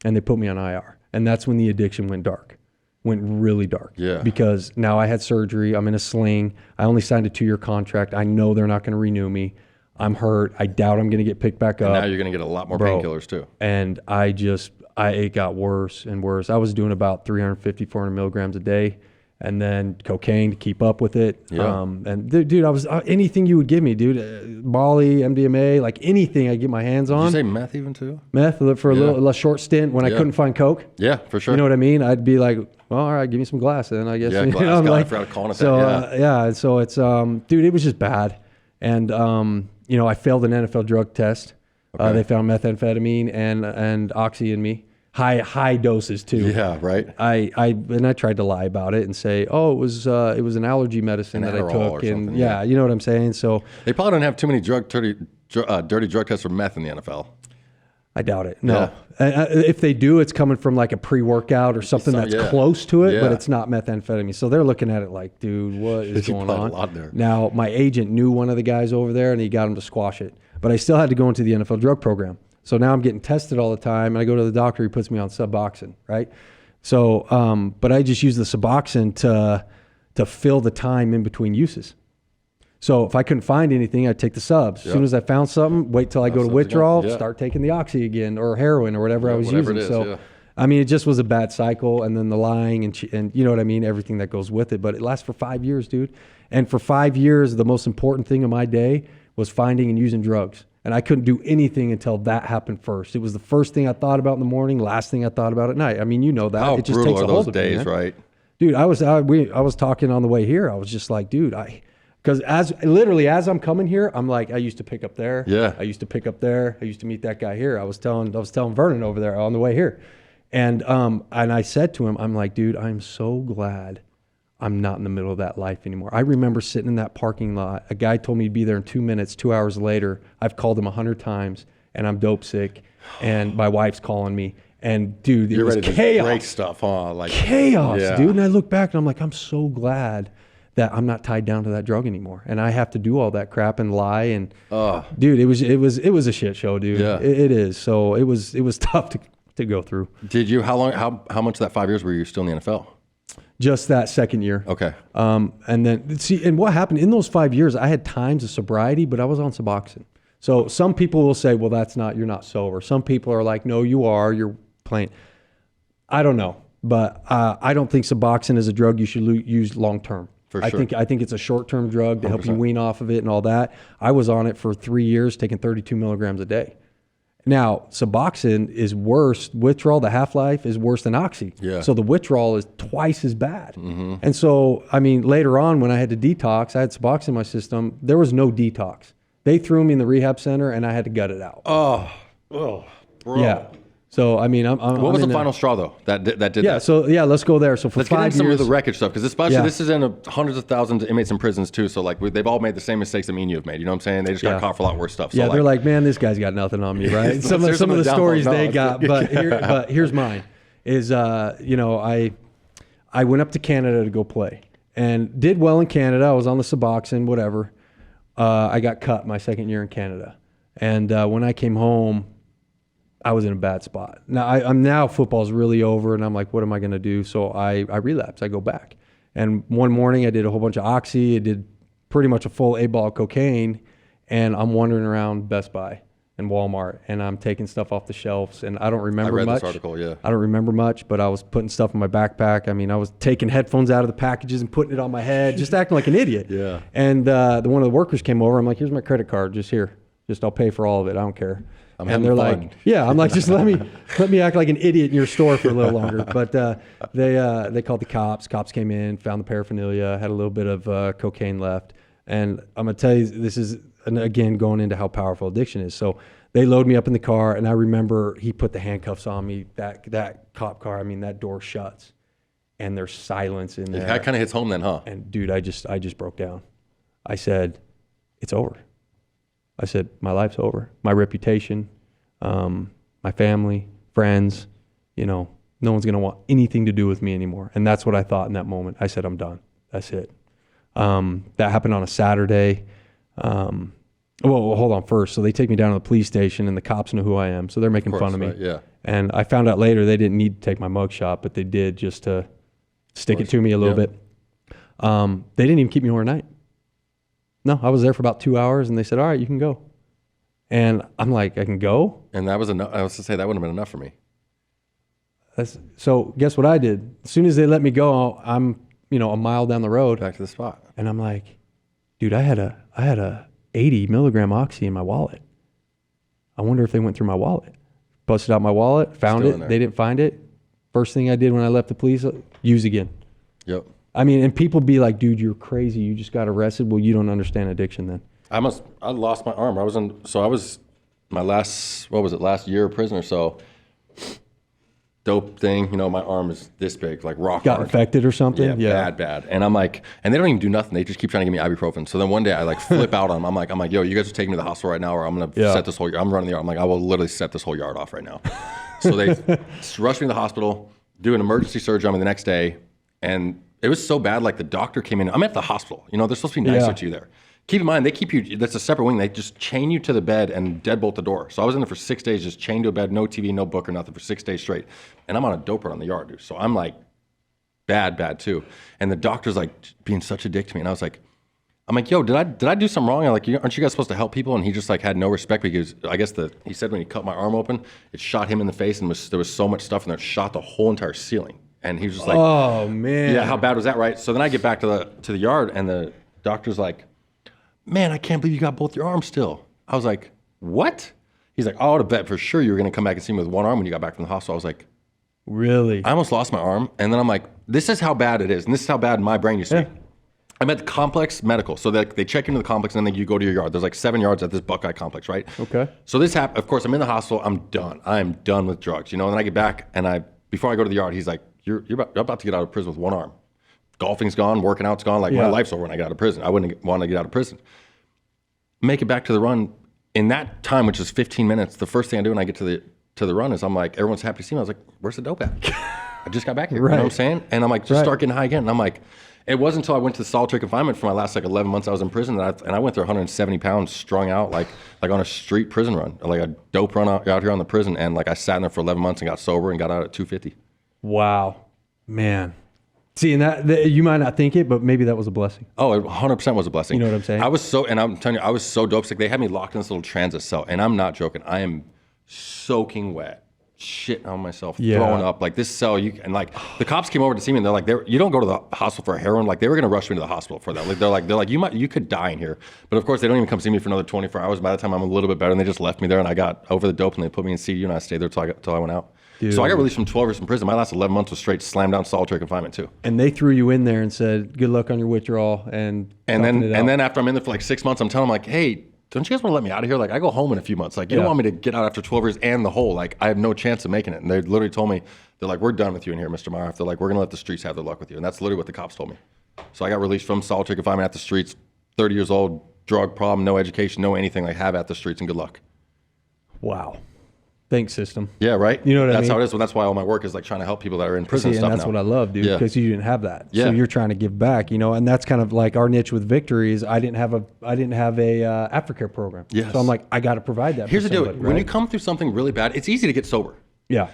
and they put me on IR, and that's when the addiction went dark, went really dark. Yeah. Because now I had surgery. I'm in a sling. I only signed a 2-year contract. I know they're not going to renew me. I'm hurt. I doubt I'm going to get picked back up. And now you're going to get a lot more painkillers too. And it got worse and worse. I was doing about 350, 400 milligrams a day. And then cocaine to keep up with it. Yeah. And dude, I was anything you would give me, dude. Molly, MDMA, like anything I get my hands on. Did you say meth even too? Meth for a short stint when I couldn't find coke. Yeah, for sure. You know what I mean? I'd be like, well, all right, give me some glass then, I guess. Yeah, glass. I forgot to call it that. So it's dude, it was just bad. And I failed an NFL drug test. Okay. They found methamphetamine and oxy in me. High doses too. Yeah, right. I tried to lie about it and say, oh, it was an allergy medicine that I took, and you know what I'm saying. So they probably don't have too many dirty drug tests for meth in the NFL. I doubt it. No, if they do, it's coming from like a pre-workout or something that's close to it, but it's not methamphetamine. So they're looking at it like, dude, what is going on? A lot there. Now, my agent knew one of the guys over there, and he got him to squash it. But I still had to go into the NFL drug program. So now I'm getting tested all the time, and I go to the doctor. He puts me on Suboxone, right? So, but I just use the Suboxone to fill the time in between uses. So if I couldn't find anything, I'd take the subs. As soon as I found something, wait till I go to withdrawal, start taking the oxy again or heroin or whatever I was using. I mean, it just was a bad cycle, and then the lying and you know what I mean, everything that goes with it. But it lasts for 5 years, dude. And for 5 years, the most important thing of my day was finding and using drugs. And I couldn't do anything until that happened first. It was the first thing I thought about in the morning, last thing I thought about at night. I mean, you know that. How it just brutal takes are a hold those of days, me, man. right? Dude, I was talking on the way here. I was just like, dude, because as I'm coming here, I'm like, I used to pick up there. Yeah. I used to pick up there. I used to meet that guy here. I was telling Vernon over there on the way here. And I said to him, I'm like, dude, I'm so glad I'm not in the middle of that life anymore. I remember sitting in that parking lot. A guy told me he'd be there in 2 minutes. 2 hours later, I've called him 100 times, and I'm dope sick, and my wife's calling me. And dude, it was chaos. To break stuff, huh? Like chaos, dude. And I look back and I'm like, I'm so glad that I'm not tied down to that drug anymore, and I have to do all that crap and lie. And dude, it was a shit show, dude. Yeah. It is. So it was tough to go through. Did you? How much of that 5 years were you still in the NFL? Just that second year. Okay. And then and what happened in those 5 years, I had times of sobriety, but I was on Suboxone. So some people will say, well, you're not sober. Some people are like, no, you are, you're plain. I don't know, but I don't think Suboxone is a drug you should use long-term. For sure. I think it's a short-term drug to 100%. help you wean off of it and all that. I was on it for 3 years, taking 32 milligrams a day. Now, Suboxone is worse. Withdrawal, the half-life is worse than Oxy. Yeah. So the withdrawal is twice as bad. And so, I mean, later on when I had to detox, I had Suboxone in my system. There was no detox. They threw me in the rehab center and I had to gut it out. Oh, bro. Yeah. So, I mean, what was the final straw though that did Yeah. that? So, yeah, let's go there. So for Let's get 5 into some years. of the wreckage stuff, because especially Yeah. this is in hundreds of thousands of inmates in prisons too. So like they've all made the same mistakes that me and you have made. You know what I'm saying? They just got Yeah. caught for a lot worse stuff. So Yeah, they're like, man, this guy's got nothing on me, right? So some here's of the downfalls. stories No, they it's got, good. but here's mine. Is you know, I went up to Canada to go play and did well in Canada. I was on the Suboxone, whatever. I got cut my second year in Canada, and when I came home, I was in a bad spot. Now I'm now football's really over, and I'm like, what am I going to do? So I relapse. I go back, and one morning I did a whole bunch of Oxy. I did pretty much a full 8-ball of cocaine, and I'm wandering around Best Buy and Walmart, and I'm taking stuff off the shelves, and I don't remember I read much. this article, yeah. I don't remember much, but I was putting stuff in my backpack. I mean, I was taking headphones out of the packages and putting it on my head, just acting like an idiot. Yeah. And one of the workers came over. I'm like, here's my credit card, just here. Just I'll pay for all of it. I don't care. I'm and having they're fun. like, yeah. I'm like, just let me act like an idiot in your store for a little longer. But they called the cops. Cops came in, found the paraphernalia, had a little bit of cocaine left. And I'm gonna tell you, this is again going into how powerful addiction is. So they load me up in the car, and I remember he put the handcuffs on me. That cop car, I mean, that door shuts, and there's silence in there. That kind of hits home then, huh? And dude, I just broke down. I said, it's over. I said, my life's over. My reputation, my family, friends, you know, no one's going to want anything to do with me anymore. And that's what I thought in that moment. I said, I'm done. That's it. That happened on a Saturday. Well, hold on first. So they take me down to the police station, and the cops know who I am. So they're making fun of me. Right, yeah. And I found out later they didn't need to take my mugshot, but they did just to stick it to me a little bit. They didn't even keep me overnight. No, I was there for about 2 hours, and they said, all right, you can go. And I'm like, I can go? And that was enough. I was to say that wouldn't have been enough for me. So guess what I did? As soon as they let me go, I'm, you know, a mile down the road. Back to the spot. And I'm like, dude, I had a 80 milligram Oxy in my wallet. I wonder if they went through my wallet. Busted out my wallet, found Still in it. there. They didn't find it. First thing I did when I left the police, use again. Yep. I mean, and people be like, dude, you're crazy. You just got arrested. Well, you don't understand addiction then. I lost my arm. I was my last year of prison or so. Dope thing, you know, my arm is this big, like rock Got hard. infected or something? Yeah, bad. And I'm like, and they don't even do nothing. They just keep trying to give me ibuprofen. So then one day I like flip out on them. I'm like, yo, you guys are taking me to the hospital right now, or I'm gonna set this whole. I'm running the yard. I'm like, I will literally set this whole yard off right now. So they rushed me to the hospital, do an emergency surgery on me the next day, and it was so bad. Like the doctor came in. I'm at the hospital. You know, they're supposed to be nicer to you there. Keep in mind, they keep you, that's a separate wing. They just chain you to the bed and deadbolt the door. So I was in there for 6 days, just chained to a bed, no TV, no book or nothing for 6 days straight. And I'm on a dope run on the yard, dude. So I'm like, bad too. And the doctor's like being such a dick to me. And I was like, I'm like, yo, did I do something wrong? I'm like, aren't you guys supposed to help people? And he just like had no respect because I guess he said when he cut my arm open, it shot him in the face and there was so much stuff in there, it shot the whole entire ceiling. And he was just like, oh man. Yeah, how bad was that, right? So then I get back to the yard and the doctor's like, man, I can't believe you got both your arms still. I was like, what? He's like, I would have bet for sure you were going to come back and see me with one arm when you got back from the hospital. I was like, really? I almost lost my arm. And then I'm like, this is how bad it is. And this is how bad my brain used to be. I'm at the complex medical. So they check into the complex and then you go to your yard. There's like 7 yards at this Buckeye complex, right? Okay. So this happened. Of course, I'm in the hospital. I'm done. I am done with drugs, you know? And then I get back and before I go to the yard, he's like, you're about to get out of prison with one arm. Golfing's gone, working out's gone. Like my life's over when I get out of prison. I wouldn't want to get out of prison. Make it back to the run in that time, which is 15 minutes. The first thing I do when I get to the run is I'm like, everyone's happy to see me. I was like, where's the dope at? I just got back here. You know what I'm saying? And I'm like, just start getting high again. And I'm like, it wasn't until I went to solitary confinement for my last like 11 months I was in prison and I went through 170 pounds strung out like on a street prison run, like a dope run out here on the prison. And like I sat in there for 11 months and got sober and got out at 250. Wow, man. See, and that you might not think it, but maybe that was a blessing. Oh, it 100% was a blessing. You know what I'm saying? I'm telling you, I was so dope sick. They had me locked in this little transit cell, and I'm not joking. I am soaking wet shitting on myself, throwing up. Like this cell, and like the cops came over to see me, and they're like, you don't go to the hospital for heroin. Like they were gonna rush me to the hospital for that. Like they're like, you could die in here. But of course, they don't even come see me for another 24 hours. By the time I'm a little bit better, and they just left me there, and I got over the dope, and they put me in CU, and I stayed there till I went out. Dude. So I got released from 12 years from prison. My last 11 months was straight slam down solitary confinement too. And they threw you in there and said, "Good luck on your withdrawal." And then after I'm in there for like 6 months, I'm telling them like, "Hey, don't you guys want to let me out of here? Like I go home in a few months. Like you don't want me to get out after 12 years and the whole. Like I have no chance of making it." And they literally told me, they're like, "We're done with you in here, Mr. Meyer." They're like, "We're gonna let the streets have their luck with you." And that's literally what the cops told me. So I got released from solitary confinement at the streets, 30 years old, drug problem, no education, no anything. Like have at the streets and good luck. Wow. Thanks, system. Yeah, right. You know what I mean? That's how it is. Well, that's why all my work is like trying to help people that are in prison and stuff that's now. what I love, dude, because you didn't have that. Yeah. So you're trying to give back, and that's kind of like our niche with Victory is I didn't have a aftercare program. Yes. So I'm like, I got to provide that. Here's for the deal. somebody, When you come through something really bad, it's easy to get sober. Yeah.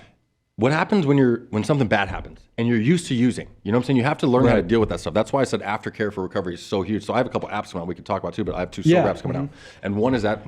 What happens when something bad happens and you're used to using, you know what I'm saying? You have to learn how to deal with that stuff. That's why I said aftercare for recovery is so huge. So I have a couple apps coming out we could talk about too, but I have 2 sober apps coming out. And one is that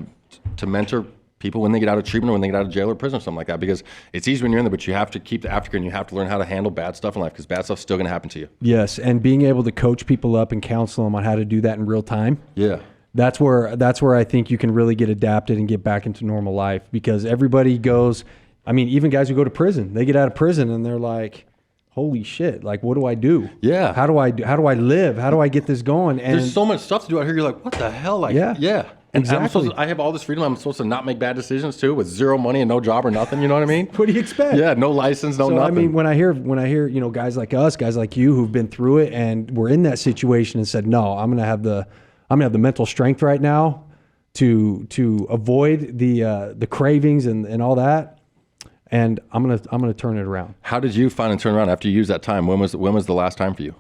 to mentor people when they get out of treatment or when they get out of jail or prison or something like that, because it's easy when you're in there, but you have to keep the aftercare and you have to learn how to handle bad stuff in life because bad stuff's still going to happen to you. Yes. And being able to coach people up and counsel them on how to do that in real time. Yeah. That's where I think you can really get adapted and get back into normal life, because everybody goes, I mean, even guys who go to prison, they get out of prison and they're like, holy shit, like, what do I do? Yeah. How do I live? How do I get this going? And there's so much stuff to do out here. You're like, what the hell? Like, yeah. And exactly. I have all this freedom. I'm supposed to not make bad decisions too, with zero money and no job or nothing. You know what I mean? What do you expect? Yeah, no license, no nothing. I mean, when I hear, guys like us, guys like you who've been through it and were in that situation and said, no, I'm gonna have the mental strength right now to avoid the cravings and all that, and I'm gonna turn it around. How did you find and turn around after you used that time? When was the last time for you?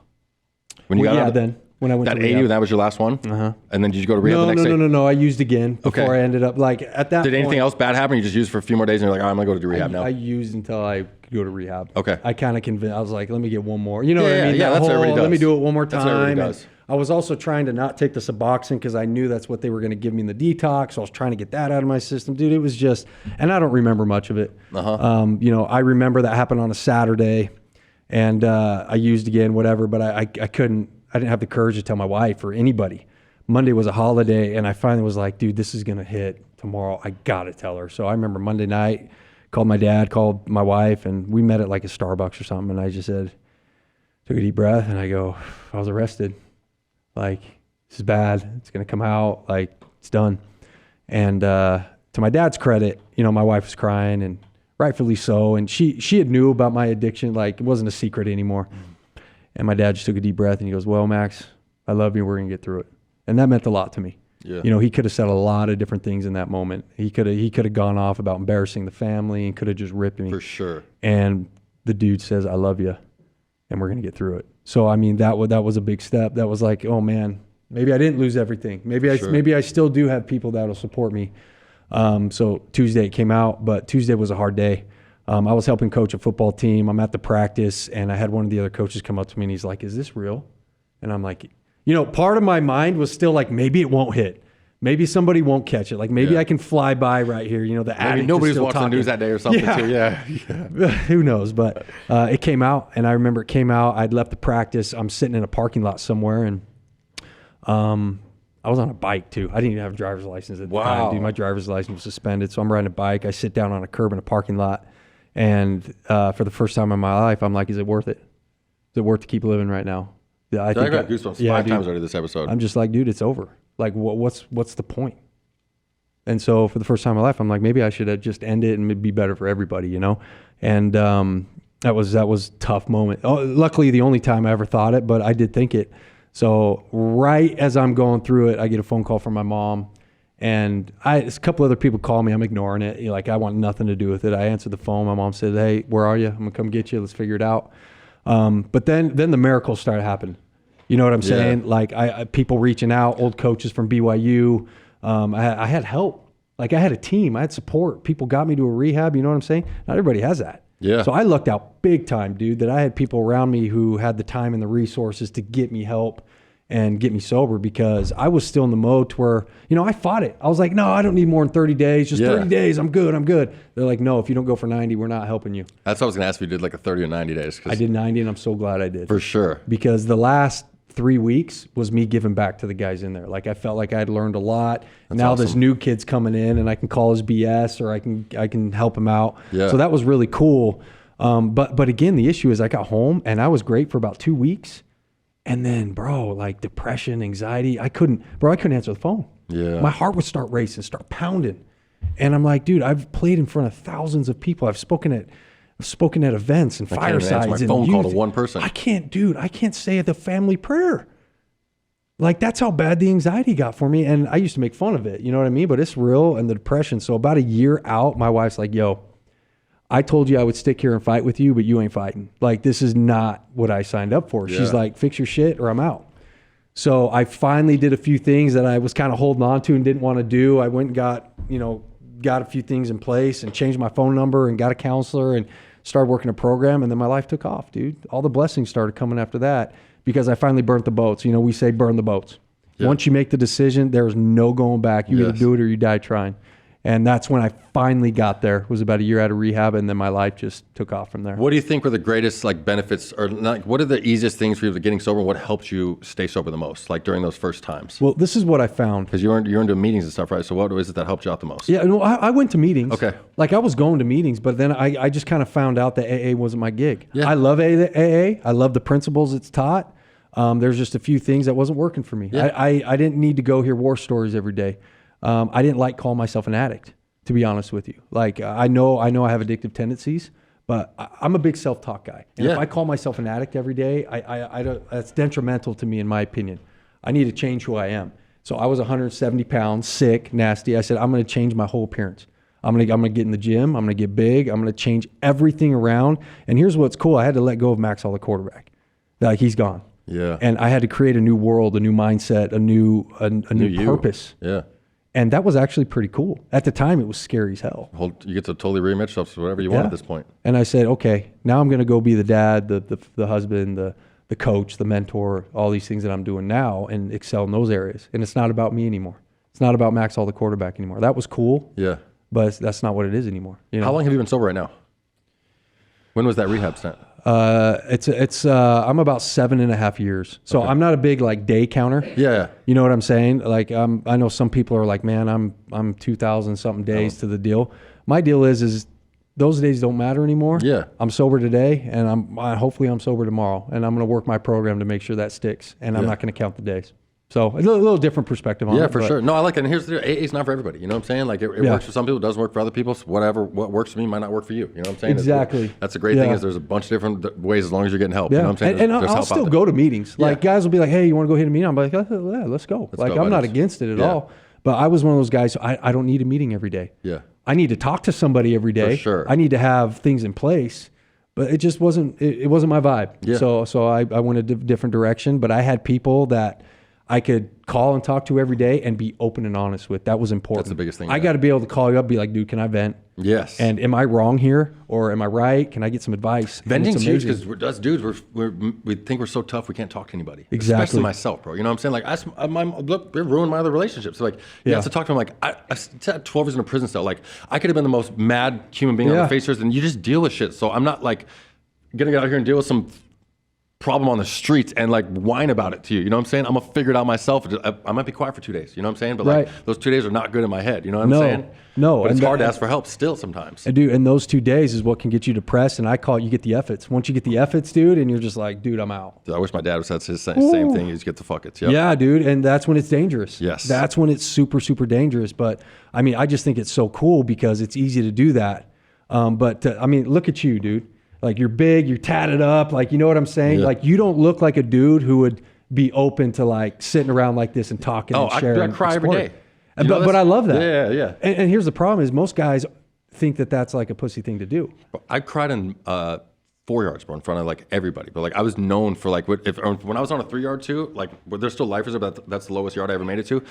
When you got out? Then. When I went that to rehab. AU, that was your last one? Uh-huh. And then did you go to rehab the next day? No. I used again before I ended up, like, at that Did point, anything else bad happen? You just used for a few more days and you're like, all right, I'm going to go to rehab now. I used until I could go to rehab. Okay. I kind of convinced, I was like, let me get one more. You know what I mean? Yeah, that's what everybody does. Let me do it one more time. That's what everybody does. I was also trying to not take the Suboxone because I knew that's what they were going to give me in the detox. So I was trying to get that out of my system. Dude, it was just, and I don't remember much of it. I remember that happened on a Saturday and I used again, whatever, but I didn't have the courage to tell my wife or anybody. Monday was a holiday, and I finally was like, dude, this is going to hit tomorrow. I got to tell her. So I remember Monday night, called my dad, called my wife, and we met at like a Starbucks or something, and I just said, took a deep breath, and I go, I was arrested. Like, this is bad. It's going to come out. Like, it's done. And to my dad's credit, my wife was crying, and rightfully so, and she had knew about my addiction. Like, it wasn't a secret anymore. And my dad just took a deep breath and he goes, well, Max, I love you. We're going to get through it. And that meant a lot to me. Yeah. He could have said a lot of different things in that moment. He could have gone off about embarrassing the family and could have just ripped me. For sure. And the dude says, I love you and we're going to get through it. So, I mean, that was a big step. That was like, oh man, maybe I didn't lose everything. Maybe I still do have people that'll support me. So Tuesday it came out, but Tuesday was a hard day. I was helping coach a football team. I'm at the practice, and I had one of the other coaches come up to me, and he's like, is this real? And I'm like, part of my mind was still like, maybe it won't hit. Maybe somebody won't catch it. Like, maybe I can fly by right here. The addict nobody's is still watching talking. the news that day or something, too. Yeah. Who knows? But it came out, and I remember it came out. I'd left the practice. I'm sitting in a parking lot somewhere, and I was on a bike, too. I didn't even have a driver's license at the time, dude. My driver's license was suspended, so I'm riding a bike. I sit down on a curb in a parking lot. And for the first time in my life, I'm like, is it worth it? Is it worth to keep living right now? I got goosebumps 5 times already this episode. I'm just like, dude, it's over. Like, what's the point? And so for the first time in my life, I'm like, maybe I should just end it and it'd be better for everybody, And that was a tough moment. Oh, luckily, the only time I ever thought it, but I did think it. So right as I'm going through it, I get a phone call from my mom. And a couple other people call me. I'm ignoring it. Like, I want nothing to do with it. I answered the phone. My mom said, hey, where are you? I'm going to come get you. Let's figure it out. But then the miracles started happening. You know what I'm saying? Yeah. Like, people reaching out, old coaches from BYU. I had help. Like, I had a team. I had support. People got me to a rehab. You know what I'm saying? Not everybody has that. Yeah. So I lucked out big time, dude, that I had people around me who had the time and the resources to get me help. and get me sober, because I was still in the mode to where, I fought it. I was like, no, I don't need more than 30 days. Just 30 days. I'm good. They're like, no, if you don't go for 90, we're not helping you. That's what I was going to ask if you did like a 30 or 90 days. I did 90, and I'm so glad I did. For sure. Because the last 3 weeks was me giving back to the guys in there. Like, I felt like I had learned a lot. That's now awesome. this new kid's coming in, and I can call his BS, or I can help him out. Yeah. So that was really cool. But again, the issue is I got home and I was great for about 2 weeks. And then, bro, like depression, anxiety, I couldn't answer the phone. Yeah. My heart would start racing, start pounding. And I'm like, dude, I've played in front of thousands of people. I've spoken at events and firesides. My phone call to one person. I can't say the family prayer. Like, that's how bad the anxiety got for me. And I used to make fun of it, you know what I mean? But it's real, and the depression. So about a year out, my wife's like, yo, I told you I would stick here and fight with you, but you ain't fighting. Like, this is not what I signed up for. Yeah. She's like, fix your shit or I'm out. So I finally did a few things that I was kind of holding on to and didn't want to do. I went and got a few things in place and changed my phone number and got a counselor and started working a program. And then my life took off, dude. All the blessings started coming after that, because I finally burnt the boats. We say burn the boats. Yeah. Once you make the decision, there's no going back. You either do it or you die trying. And that's when I finally got there. It was about a year out of rehab, and then my life just took off from there. What do you think were the greatest benefits, or what are the easiest things for you getting sober? What helped you stay sober the most, during those first times? Well, this is what I found. Because you're into meetings and stuff, right? So what is it that helped you out the most? Yeah, no, I went to meetings. Okay. I was going to meetings, but then I just kind of found out that AA wasn't my gig. Yeah. I love AA. I love the principles it's taught. There's just a few things that wasn't working for me. Yeah. I didn't need to go hear war stories every day. I didn't like calling myself an addict, to be honest with you. I know I have addictive tendencies, but I'm a big self-talk guy. And if I call myself an addict every day, I don't, that's detrimental to me, in my opinion. I need to change who I am. So I was 170 pounds, sick, nasty. I said, I'm going to change my whole appearance. I'm going to get in the gym. I'm going to get big. I'm going to change everything around. And here's what's cool. I had to let go of Max Hall, the quarterback. He's gone. Yeah. And I had to create a new world, a new mindset, a new purpose. Yeah. And that was actually pretty cool. At the time, it was scary as hell. You get to totally rematch yourself to whatever you want at this point. And I said, okay, now I'm going to go be the dad, the husband, the coach, the mentor, all these things that I'm doing now, and excel in those areas. And it's not about me anymore. It's not about Max Hall, the quarterback, anymore. That was cool. Yeah. But that's not what it is anymore. How long have you been sober right now? When was that rehab stint? I'm about 7.5 years. So okay. I'm not a big day counter. Yeah. You know what I'm saying? I know some people are like, man, I'm 2,000 something days to the deal. My deal is those days don't matter anymore. Yeah. I'm sober today, and hopefully I'm sober tomorrow, and I'm going to work my program to make sure that sticks, and I'm not going to count the days. So a little different perspective on it. Yeah, for sure. No, I like it. And here's the deal. AA is not for everybody. You know what I'm saying? It works for some people, it doesn't work for other people. So what works for me might not work for you. You know what I'm saying? Exactly. That's the great thing is there's a bunch of different ways as long as you're getting help. Yeah. You know what I'm saying? And I'll still go to meetings. Guys will be like, hey, you want to go hit a meeting? I'm like, yeah, let's go. I'm not against it at all. But I was one of those guys, I don't need a meeting every day. Yeah. I need to talk to somebody every day. For sure. I need to have things in place. But it just wasn't my vibe. Yeah. So I went a different direction. But I had people that I could call and talk to every day and be open and honest with. That was important. That's the biggest thing. I got to be able to call you up and be like, dude, can I vent? Yes. And am I wrong here or am I right? Can I get some advice? Venting's huge because us dudes, we think we're so tough we can't talk to anybody. Exactly. Especially myself, bro. You know what I'm saying? Look, it ruined my other relationships. So you have to talk to them. I 12 years in a prison cell. I could have been the most mad human being on the face of earth, and you just deal with shit. So I'm not going to get out here and deal with some problem on the streets and whine about it to you. You know what I'm saying? I'm gonna figure it out myself. I might be quiet for 2 days. You know what I'm saying? But those 2 days are not good in my head. You know what I'm saying? No. But it's hard to ask for help still sometimes. Dude, and those 2 days is what can get you depressed. And I call it, you get the efforts. Once you get the efforts, dude, and you're just like, dude, I'm out. I wish my dad was said his same thing. You just get the fuck it. Yep. Yeah, dude. And that's when it's dangerous. Yes. That's when it's super, super dangerous. But I just think it's so cool because it's easy to do that. Look at you, dude. You're big, you're tatted up, you know what I'm saying? Yeah. You don't look like a dude who would be open to sitting around like this and talking and sharing. I cry every day. But I love that. Yeah. And here's the problem is most guys think that that's a pussy thing to do. I cried in 4 yards, bro, in front of everybody. But I was known for when I was on a 3 yard too, there's still lifers, but that's the lowest yard I ever made it to.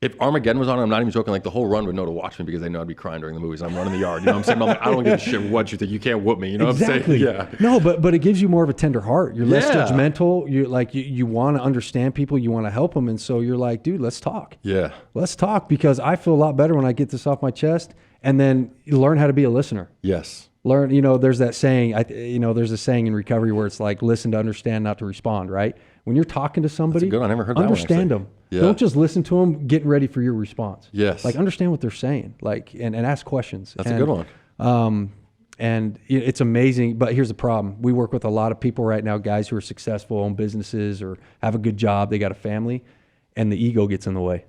If Armageddon was on, I'm not even joking. Like the whole run would know to watch me because they know I'd be crying during the movies. I'm running the yard. You know what I'm saying? I'm like, I don't give a shit what you think. You can't whoop me. You know Exactly. what I'm saying? Yeah. No, but it gives you more of a tender heart. You're less Yeah. judgmental. You're like you want to understand people. You want to help them, and so you're like, dude, let's talk. Yeah. Let's talk because I feel a lot better when I get this off my chest, and then you learn how to be a listener. Yes. Learn, there's that saying, there's a saying in recovery where it's like, listen to understand, not to respond, right? When you're talking to somebody, good one. I never heard that one, understand actually. them. Yeah. Don't just listen to them, getting ready for your response. Yes. Like understand what they're saying, like, and ask questions. That's a good one. And it's amazing, but here's the problem. We work with a lot of people right now, guys who are successful, own businesses or have a good job, they got a family, and the ego gets in the way.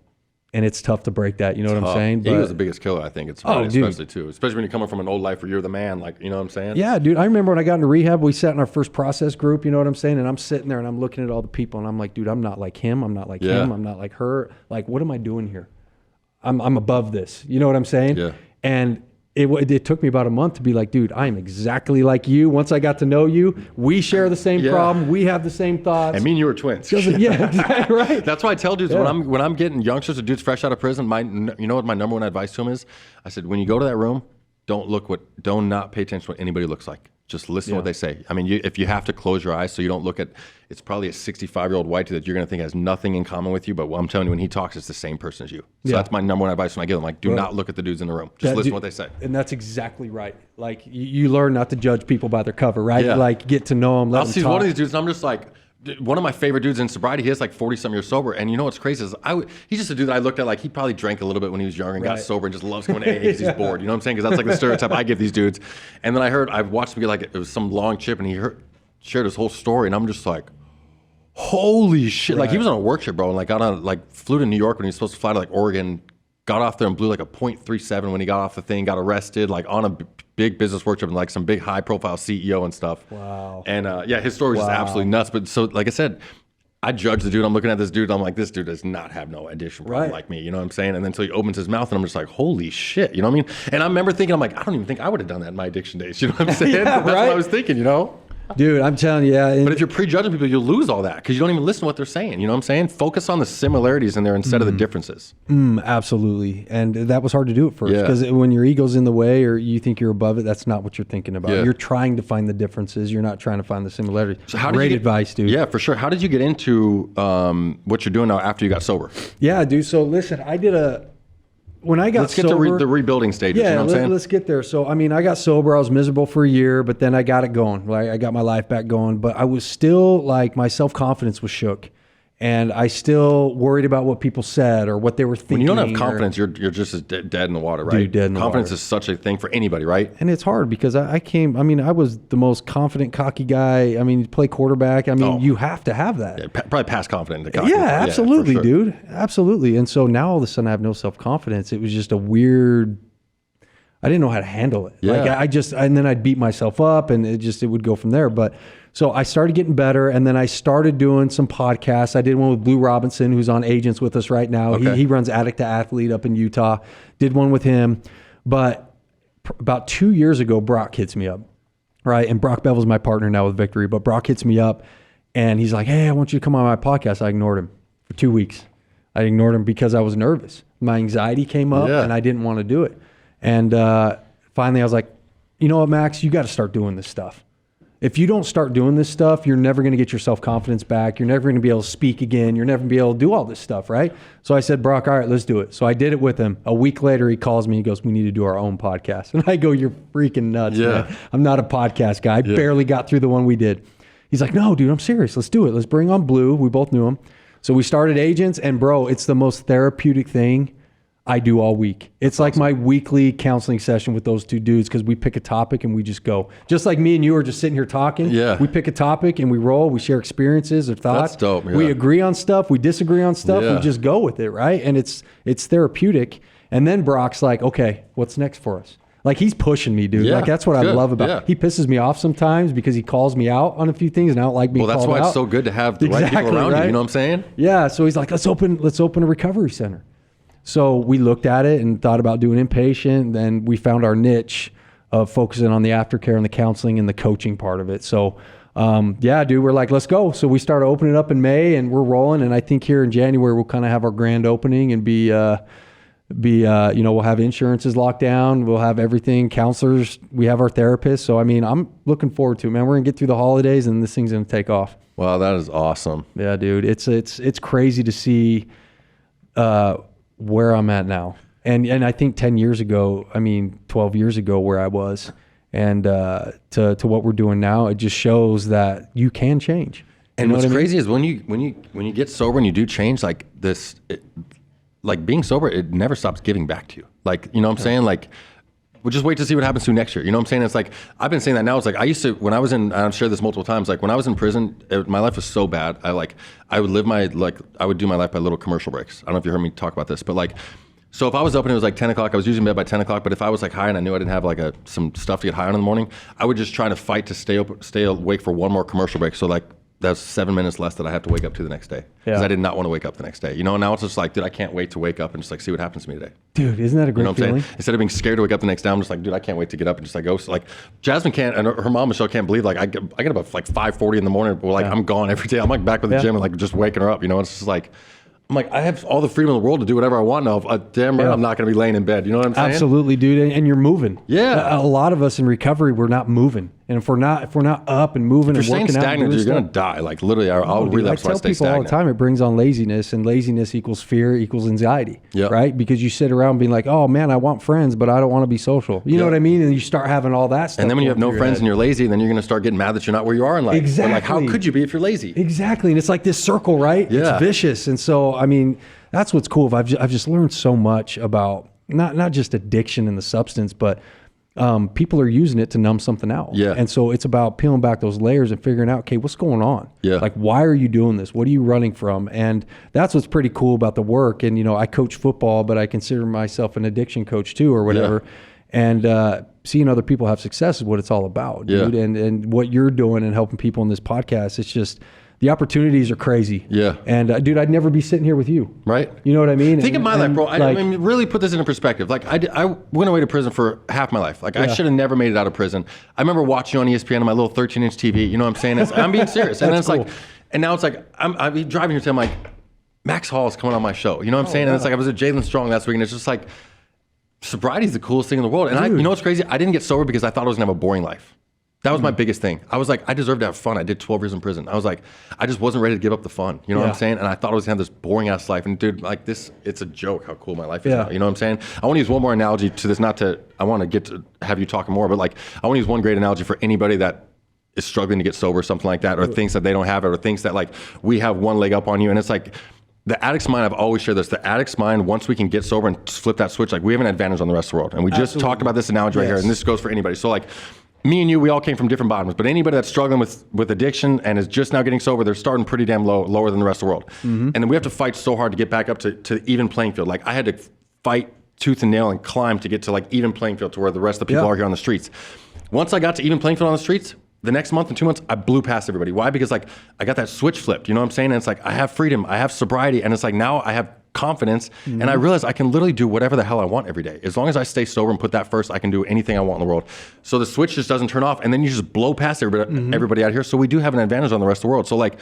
And it's tough to break that, you know what I'm saying? Ego's the biggest killer, I think. It's Oh, dude. especially too. Especially when you're coming from an old life where you're the man, like, you know what I'm saying? Yeah, dude. I remember when I got into rehab, we sat in our first process group, you know what I'm saying? And I'm sitting there and I'm looking at all the people and I'm like, dude, I'm not like him. I'm not like him. I'm not like her. Like, what am I doing here? I'm above this. You know what I'm saying? Yeah. And it took me about a month to be like, dude, I'm exactly like you. Once I got to know you, we share the same problem. We have the same thoughts. I mean, you were twins. Yeah, exactly right. That's why I tell dudes when I'm getting youngsters or dudes fresh out of prison, you know what my number one advice to them is? I said, when you go to that room, don't not pay attention to what anybody looks like. Just listen to what they say. I mean, if you have to close your eyes so you don't look at, it's probably a 65-year-old white dude that you're going to think has nothing in common with you, but I'm telling you, when he talks, it's the same person as you. So that's my number one advice when I give them, like, do not look at the dudes in the room. Just listen to what they say. And that's exactly right. Like, you learn not to judge people by their cover, right? Yeah. Like, get to know them, let I'll them see talk. one of these dudes, and I'm just like, one of my favorite dudes in sobriety, he has like 40-some years sober. And you know what's crazy is he's just a dude that I looked at like he probably drank a little bit when he was younger and got sober and just loves coming to AA because he's bored. You know what I'm saying? Because that's like the stereotype I give these dudes. And then I watched him get like, it was some long chip and he shared his whole story. And I'm just like, holy shit. Like he was on a work trip, bro. And like flew to New York when he was supposed to fly to like Oregon, got off there and blew like a .37 when he got off the thing, got arrested, like on a big business work trip and like some big high profile CEO and stuff. Wow. And his story was just absolutely nuts. But so, like I said, I judge the dude. I'm looking at this dude. I'm like, this dude does not have no addiction problem like me. You know what I'm saying? And then until he opens his mouth and I'm just like, holy shit. You know what I mean? And I remember thinking, I'm like, I don't even think I would have done that in my addiction days. You know what I'm saying? That's what I was thinking, you know? Dude, I'm telling you, But if you're prejudging people, you'll lose all that because you don't even listen to what they're saying. You know what I'm saying? Focus on the similarities in there instead of the differences. Absolutely. And that was hard to do at first because when your ego's in the way or you think you're above it, that's not what you're thinking about. You're trying to find the differents. You're not trying to find the similarities. So Great advice, dude. Yeah, for sure. How did you get into what you're doing now after you got sober? Yeah, dude. So listen, when I got sober, let's get to the rebuilding stages. Yeah, you know what I'm saying? Let's get there. So, I mean, I got sober. I was miserable for a year, but then I got it going. Like, I got my life back going. But I was still, like, my self-confidence was shook. And I still worried about what people said or what they were thinking. When you don't have confidence, you're just as dead in the water, right? Dude, dead in the confidence water. is such a thing for anybody, right? And it's hard because I was the most confident, cocky guy. I mean, you play quarterback. I mean, you have to have that. Yeah, probably past confident. Cocky. Yeah, absolutely, sure. dude. Absolutely. And so now all of a sudden I have no self-confidence. It was just a weird... I didn't know how to handle it. Yeah. Like and then I'd beat myself up and it would go from there. But so I started getting better and then I started doing some podcasts. I did one with Blue Robinson, who's on Agents with us right now. Okay. He runs Addict to Athlete up in Utah. Did one with him. But about 2 years ago, Brock hits me up, right? And Brock Bevel's my partner now with Victory, but Brock hits me up and he's like, hey, I want you to come on my podcast. I ignored him for 2 weeks. I ignored him because I was nervous. My anxiety came up and I didn't want to do it. And finally, I was like, you know what, Max, you got to start doing this stuff. If you don't start doing this stuff, you're never going to get your self-confidence back. You're never going to be able to speak again. You're never going to be able to do all this stuff, right? So I said, Brock, all right, let's do it. So I did it with him. A week later, he calls me. He goes, we need to do our own podcast. And I go, you're freaking nuts, man. I'm not a podcast guy. I barely got through the one we did. He's like, no, dude, I'm serious. Let's do it. Let's bring on Blue. We both knew him. So we started Agents. And, bro, it's the most therapeutic thing I do all week. It's like my weekly counseling session with those two dudes because we pick a topic and we just go. Just like me and you are just sitting here talking. Yeah. We pick a topic and we roll. We share experiences or thoughts. That's dope. Yeah. We agree on stuff. We disagree on stuff. We just go with it, right? And it's therapeutic. And then Brock's like, okay, what's next for us? Like he's pushing me, dude. Like that's what I love about it. He pisses me off sometimes because he calls me out on a few things and I don't like being called out. Well, that's why it's so good to have the right people around you. You know what I'm saying? Yeah. So he's like, let's open a recovery center. So we looked at it and thought about doing inpatient. Then we found our niche of focusing on the aftercare and the counseling and the coaching part of it. So yeah, dude, we're like, let's go. So we started opening up in May and we're rolling. And I think here in January, we'll kind of have our grand opening and we'll have insurances locked down. We'll have everything, counselors. We have our therapists. So, I mean, I'm looking forward to it, man. We're gonna get through the holidays and this thing's gonna take off. Wow, that is awesome. Yeah, dude, it's crazy to see where I'm at now. And I think 10 years ago, 12 years ago where I was, and to what we're doing now, it just shows that you can change. And what's crazy is when you get sober and you do change like this, like being sober, it never stops giving back to you. Like, you know what I'm saying? Like, we'll just wait to see what happens to you next year. You know what I'm saying? It's like, I've been saying that now. It's like, I used to, when I was in, I've shared this multiple times, like when I was in prison, my life was so bad. I would do my life by little commercial breaks. I don't know if you heard me talk about this, but like, so if I was up and it was like 10 o'clock, I was usually in bed by 10 o'clock, but if I was like high and I knew I didn't have like some stuff to get high on in the morning, I would just try to fight to stay awake for one more commercial break. So like, that's 7 minutes less that I have to wake up to the next day. Because I did not want to wake up the next day. You know, now it's just like, dude, I can't wait to wake up and just like see what happens to me today. Dude, isn't that a great feeling? Saying? Instead of being scared to wake up the next day, I'm just like, dude, I can't wait to get up and just like go. So like Jasmine can't, and her mom Michelle can't believe like I get up at like 5:40 in the morning, but like I'm gone every day. I'm like back with the gym and like just waking her up. You know, it's just like, I'm like, I have all the freedom in the world to do whatever I want now. Damn right, I'm not going to be laying in bed. You know what I'm saying? Absolutely, dude. And you're moving. Yeah. A lot of us in recovery, we're not moving. And if we're not up and moving and working out, stagnant, you're going to die. Like literally, I'll relapse. I tell people all the time, it brings on laziness, and laziness equals fear equals anxiety. Yeah. Right? Because you sit around being like, oh man, I want friends, but I don't want to be social. You know what I mean? And you start having all that stuff. And then when you have no friends and you're lazy, then you're going to start getting mad that you're not where you are in life. Exactly. But like, how could you be if you're lazy? Exactly. And it's like this circle, right? Yeah. It's vicious. And so, I mean, that's what's cool. I've just learned so much about not just addiction and the substance, but people are using it to numb something out. Yeah. And so it's about peeling back those layers and figuring out, okay, what's going on? Yeah. Like, why are you doing this? What are you running from? And that's what's pretty cool about the work. And, you know, I coach football, but I consider myself an addiction coach too, or whatever. Yeah. And seeing other people have success is what it's all about, dude. And what you're doing and helping people in this podcast, it's just, the opportunities are crazy. Yeah. And dude, I'd never be sitting here with you. Right. You know what I mean? Think of my life, bro. I mean, really put this into perspective. Like I went away to prison for half my life. Like I should have never made it out of prison. I remember watching on ESPN on my little 13-inch TV. You know what I'm saying? I'm being serious. And then it's cool. Like, and now it's like, I'm driving here today. I'm like, Max Hall is coming on my show. You know what I'm saying? And it's like, I was at Jalen Strong last week and it's just like, sobriety is the coolest thing in the world. And you know what's crazy? I didn't get sober because I thought I was gonna have a boring life. That was my biggest thing. I was like, I deserve to have fun. I did 12 years in prison. I was like, I just wasn't ready to give up the fun. You know what I'm saying? And I thought I was gonna have this boring ass life. And dude, like this, it's a joke how cool my life is now. You know what I'm saying? I want to use one more analogy to this, I want to get to have you talking more, but like, I want to use one great analogy for anybody that is struggling to get sober, something like that, or thinks that they don't have it, or thinks that like we have one leg up on you. And it's like, the addict's mind, I've always shared this, the addict's mind, once we can get sober and flip that switch, like we have an advantage on the rest of the world. And we just talked about this analogy right here, and this goes for anybody. So like, me and you, we all came from different bottoms, but anybody that's struggling with addiction and is just now getting sober, they're starting pretty damn low, lower than the rest of the world. And then we have to fight so hard to get back up to even playing field. Like I had to fight tooth and nail and climb to get to like even playing field to where the rest of the people are here on the streets. Once I got to even playing field on the streets, the next month and 2 months, I blew past everybody. Why? Because like I got that switch flipped, you know what I'm saying? And it's like, I have freedom, I have sobriety, and it's like now I have confidence, and I realize I can literally do whatever the hell I want every day. As long as I stay sober and put that first, I can do anything I want in the world. So the switch just doesn't turn off, and then you just blow past everybody out here. So we do have an advantage on the rest of the world. So like,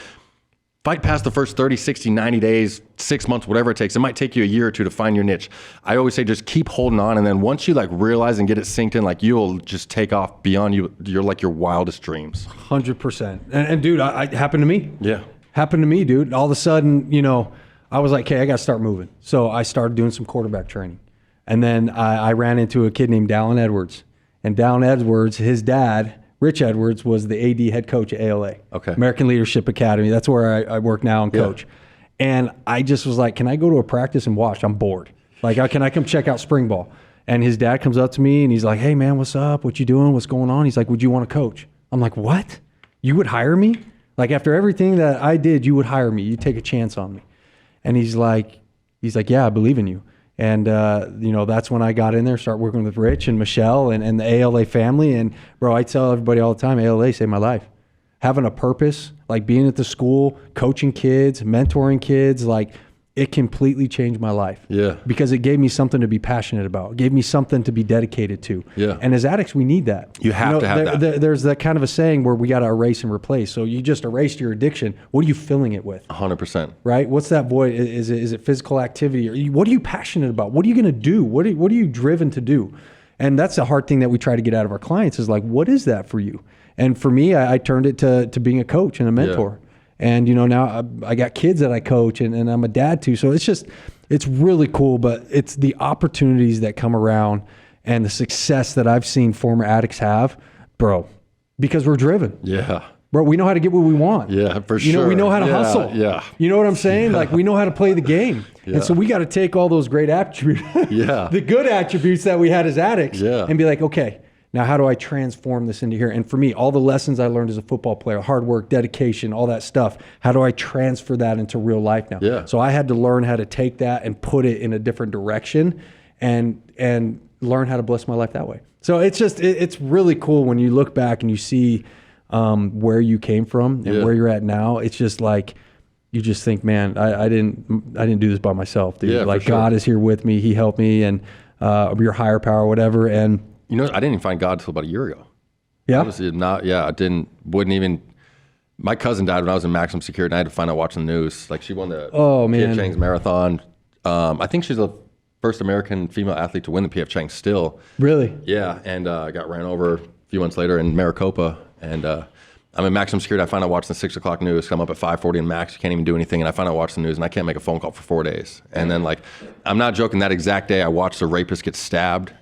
fight past the first 30, 60, 90 days, 6 months, whatever it takes. It might take you a year or two to find your niche. I always say just keep holding on, and then once you like realize and get it synced in, like you'll just take off beyond you're like your wildest dreams. 100%. And dude, I happened to me. Yeah. Happened to me, dude. All of a sudden, you know, I was like, okay, I got to start moving. So I started doing some quarterback training. And then I ran into a kid named Dallin Edwards. And Dallin Edwards, his dad, Rich Edwards, was the AD head coach at ALA. Okay. American Leadership Academy. That's where I work now and coach. And I just was like, can I go to a practice and watch? I'm bored. Like, can I come check out spring ball? And his dad comes up to me and he's like, hey man, what's up? What you doing? What's going on? He's like, would you want to coach? I'm like, what? You would hire me? Like after everything that I did, you would hire me. You'd take a chance on me. And he's like, yeah, I believe in you. And, you know, that's when I got in there, start working with Rich and Michelle and the ALA family. And bro, I tell everybody all the time, ALA saved my life. Having a purpose, like being at the school, coaching kids, mentoring kids, like it completely changed my life. Yeah. Because it gave me something to be passionate about. It gave me something to be dedicated to. Yeah. And as addicts, we need that. You have to have that. There's that kind of a saying where we got to erase and replace. So you just erased your addiction. What are you filling it with? 100%. Right? What's that void? Is it physical activity? What are you passionate about? What are you going to do? What are you driven to do? And that's a hard thing that we try to get out of our clients is like, what is that for you? And for me, I turned it to being a coach and a mentor. Yeah. And, now I got kids that I coach and I'm a dad too. So it's really cool, but it's the opportunities that come around and the success that I've seen former addicts have, bro, because we're driven. Yeah. Bro, we know how to get what we want. Yeah, for sure. We know how to hustle. Yeah. You know what I'm saying? Yeah. Like we know how to play the game. Yeah. And so we got to take all those great attributes, the good attributes that we had as addicts and be like, okay, now how do I transform this into here? And for me, all the lessons I learned as a football player, hard work, dedication, all that stuff, how do I transfer that into real life now? Yeah. So I had to learn how to take that and put it in a different direction and learn how to bless my life that way. So it's really cool when you look back and you see where you came from and where you're at now. It's just like, you just think, man, I didn't do this by myself, dude. Yeah, like for sure. God is here with me. He helped me and your higher power, whatever. And I didn't even find God until about a year ago. Yeah. Honestly, wouldn't even. My cousin died when I was in maximum security, and I had to find out watching the news. Like she won the P.F. Chang's marathon. I think she's the first American female athlete to win the P.F. Chang still. Really? Yeah, and got ran over a few months later in Maricopa. And I'm in maximum security. I find out watching the 6 o'clock news. I'm up at 5:40 in max. You can't even do anything. And I find out watching the news, and I can't make a phone call for 4 days. And then, I'm not joking, that exact day I watched a rapist get stabbed,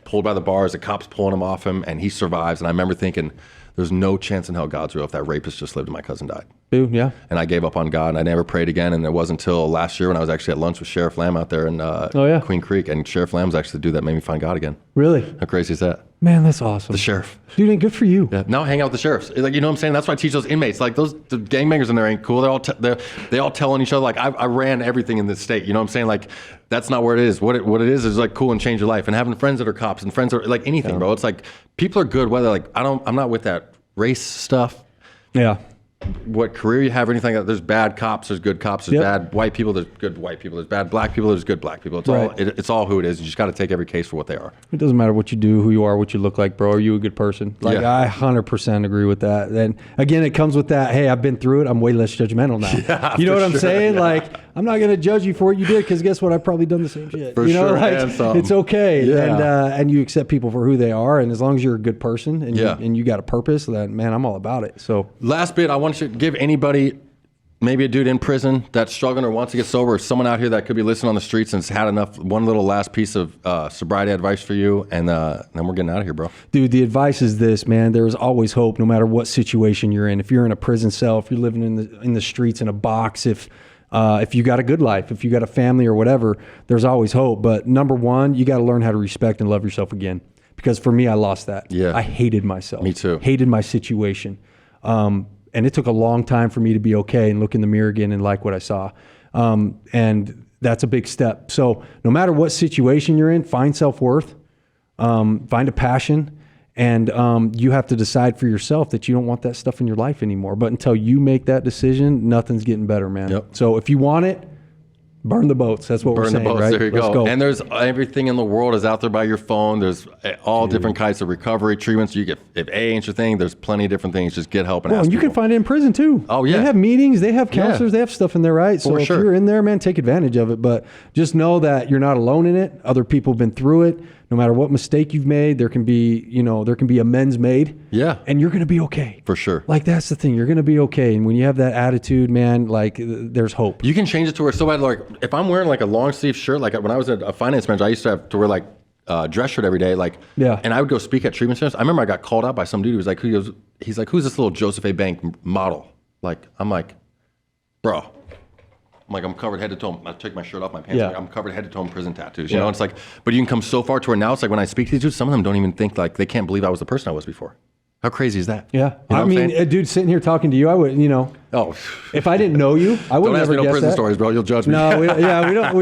pulled by the bars, the cops pulling him off him, and he survives. And I remember thinking, there's no chance in hell God's real if that rapist just lived and my cousin died. Dude, yeah. And I gave up on God, and I never prayed again. And it wasn't until last year when I was actually at lunch with Sheriff Lamb out there in Queen Creek. And Sheriff Lamb's actually the dude that made me find God again. Really? How crazy is that? Man, that's awesome. The sheriff. Dude, and good for you. Yeah. Now I hang out with the sheriffs. You know what I'm saying? That's why I teach those inmates. The gangbangers in there ain't cool. They all tell on each other. I ran everything in this state. You know what I'm saying? That's not where it is. What it is cool and change your life. And having friends that are cops and friends that are anything, bro. It's people are good whether I'm not with that race stuff. Yeah. What career you have or anything like that. There's bad cops, there's good cops, there's bad white people, there's good white people, there's bad black people, there's good black people. It's all who it is. You just got to take every case for what they are. It doesn't matter what you do, who you are, what you look like, bro. Are you a good person? I 100% agree with that. And again, it comes with that, hey, I've been through it. I'm way less judgmental now. Yeah, you know what I'm saying? Yeah. I'm not going to judge you for what you did because guess what? I've probably done the same shit. For sure. It's okay. Yeah. And you accept people for who they are. And as long as you're a good person and you got a purpose, then man, I'm all about it. So last bit, I want you to give anybody, maybe a dude in prison that's struggling or wants to get sober, or someone out here that could be listening on the streets and has had enough, one little last piece of sobriety advice for you, and then we're getting out of here, bro. Dude, the advice is this, man. There is always hope no matter what situation you're in. If you're in a prison cell, if you're living in the streets in a box, if you got a good life, if you got a family or whatever, there's always hope. But number one, you got to learn how to respect and love yourself again. Because for me, I lost that. Yeah. I hated myself. Me too. Hated my situation. And it took a long time for me to be okay and look in the mirror again and like what I saw. And that's a big step. So no matter what situation you're in, find self-worth, find a passion, and you have to decide for yourself that you don't want that stuff in your life anymore. But until you make that decision, nothing's getting better, man. Yep. So if you want it, burn the boats. That's what we're saying, right? There you go. And there's everything in the world is out there by your phone. There's all different kinds of recovery treatments. You get, if A ain't your thing, there's plenty of different things. Just get help and ask and you people. can find it in prison too. Oh, yeah. They have meetings, they have counselors, they have stuff in there, right? So if you're in there, man, take advantage of it. But just know that you're not alone in it. Other people have been through it. No matter what mistake you've made, there can be amends made. Yeah. And you're going to be okay. For sure. That's the thing. You're going to be okay. And when you have that attitude, man, there's hope. You can change it to where so bad, if I'm wearing a long sleeve shirt, when I was a finance manager, I used to have to wear a dress shirt every day. And I would go speak at treatment centers. I remember I got called out by some dude who was he's like, who's this little Joseph A. Bank model? I'm like, bro. I'm covered head to toe. I took my shirt off, my pants. Yeah. I'm covered head to toe in prison tattoos. You know, it's but you can come so far to where now it's when I speak to these dudes, some of them don't even think they can't believe I was the person I was before. How crazy is that? Yeah. You know a dude sitting here talking to you, I would, Oh, if I didn't know you, I would never guess that. Don't ask me no prison stories, bro. You'll judge me. No, we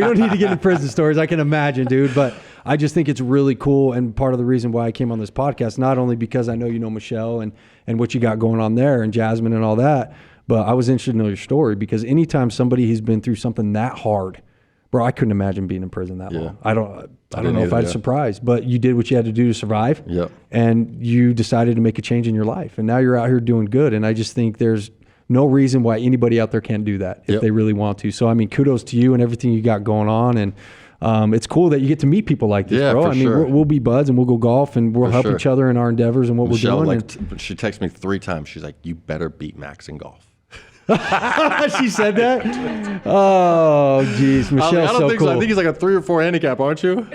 don't need to get into prison stories. I can imagine, dude. But I just think it's really cool, and part of the reason why I came on this podcast, not only because I know you know Michelle and what you got going on there and Jasmine and all that, But I was interested to know your story because anytime somebody who's been through something that hard, bro, I couldn't imagine being in prison that long. I don't know if I'd surprised, but you did what you had to do to survive. Yep. And you decided to make a change in your life. And now you're out here doing good. And I just think there's no reason why anybody out there can't do that if they really want to. So, I mean, kudos to you and everything you got going on. And it's cool that you get to meet people like this, bro. I mean, we'll be buds and we'll go golf and we'll help each other in our endeavors and what Michelle, we're doing. She texted me 3 times. She's like, you better beat Max in golf. She said that? Oh, geez. Michelle's I don't think cool. so. I think he's like a 3 or 4 handicap, aren't you?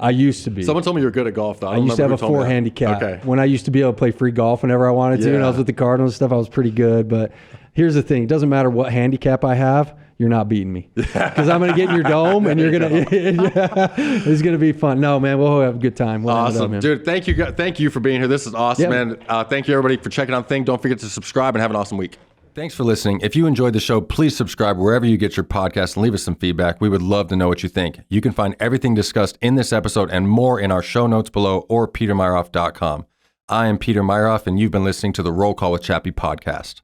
I used to be. Someone told me you were good at golf, though. I used to have a 4 handicap. Okay. When I used to be able to play free golf whenever I wanted to, and I was with the Cardinals and stuff, I was pretty good. But here's the thing. It doesn't matter what handicap I have. You're not beating me. Because I'm going to get in your dome, and you're going to it's going to be fun. No, man, we'll have a good time. Awesome. Dude, thank you for being here. This is awesome, man. Thank you, everybody, for checking out the thing. Don't forget to subscribe and have an awesome week. Thanks for listening. If you enjoyed the show, please subscribe wherever you get your podcast and leave us some feedback. We would love to know what you think. You can find everything discussed in this episode and more in our show notes below or petermeyerhoff.com. I am Peter Meyerhoff, and you've been listening to the Roll Call with Chappy podcast.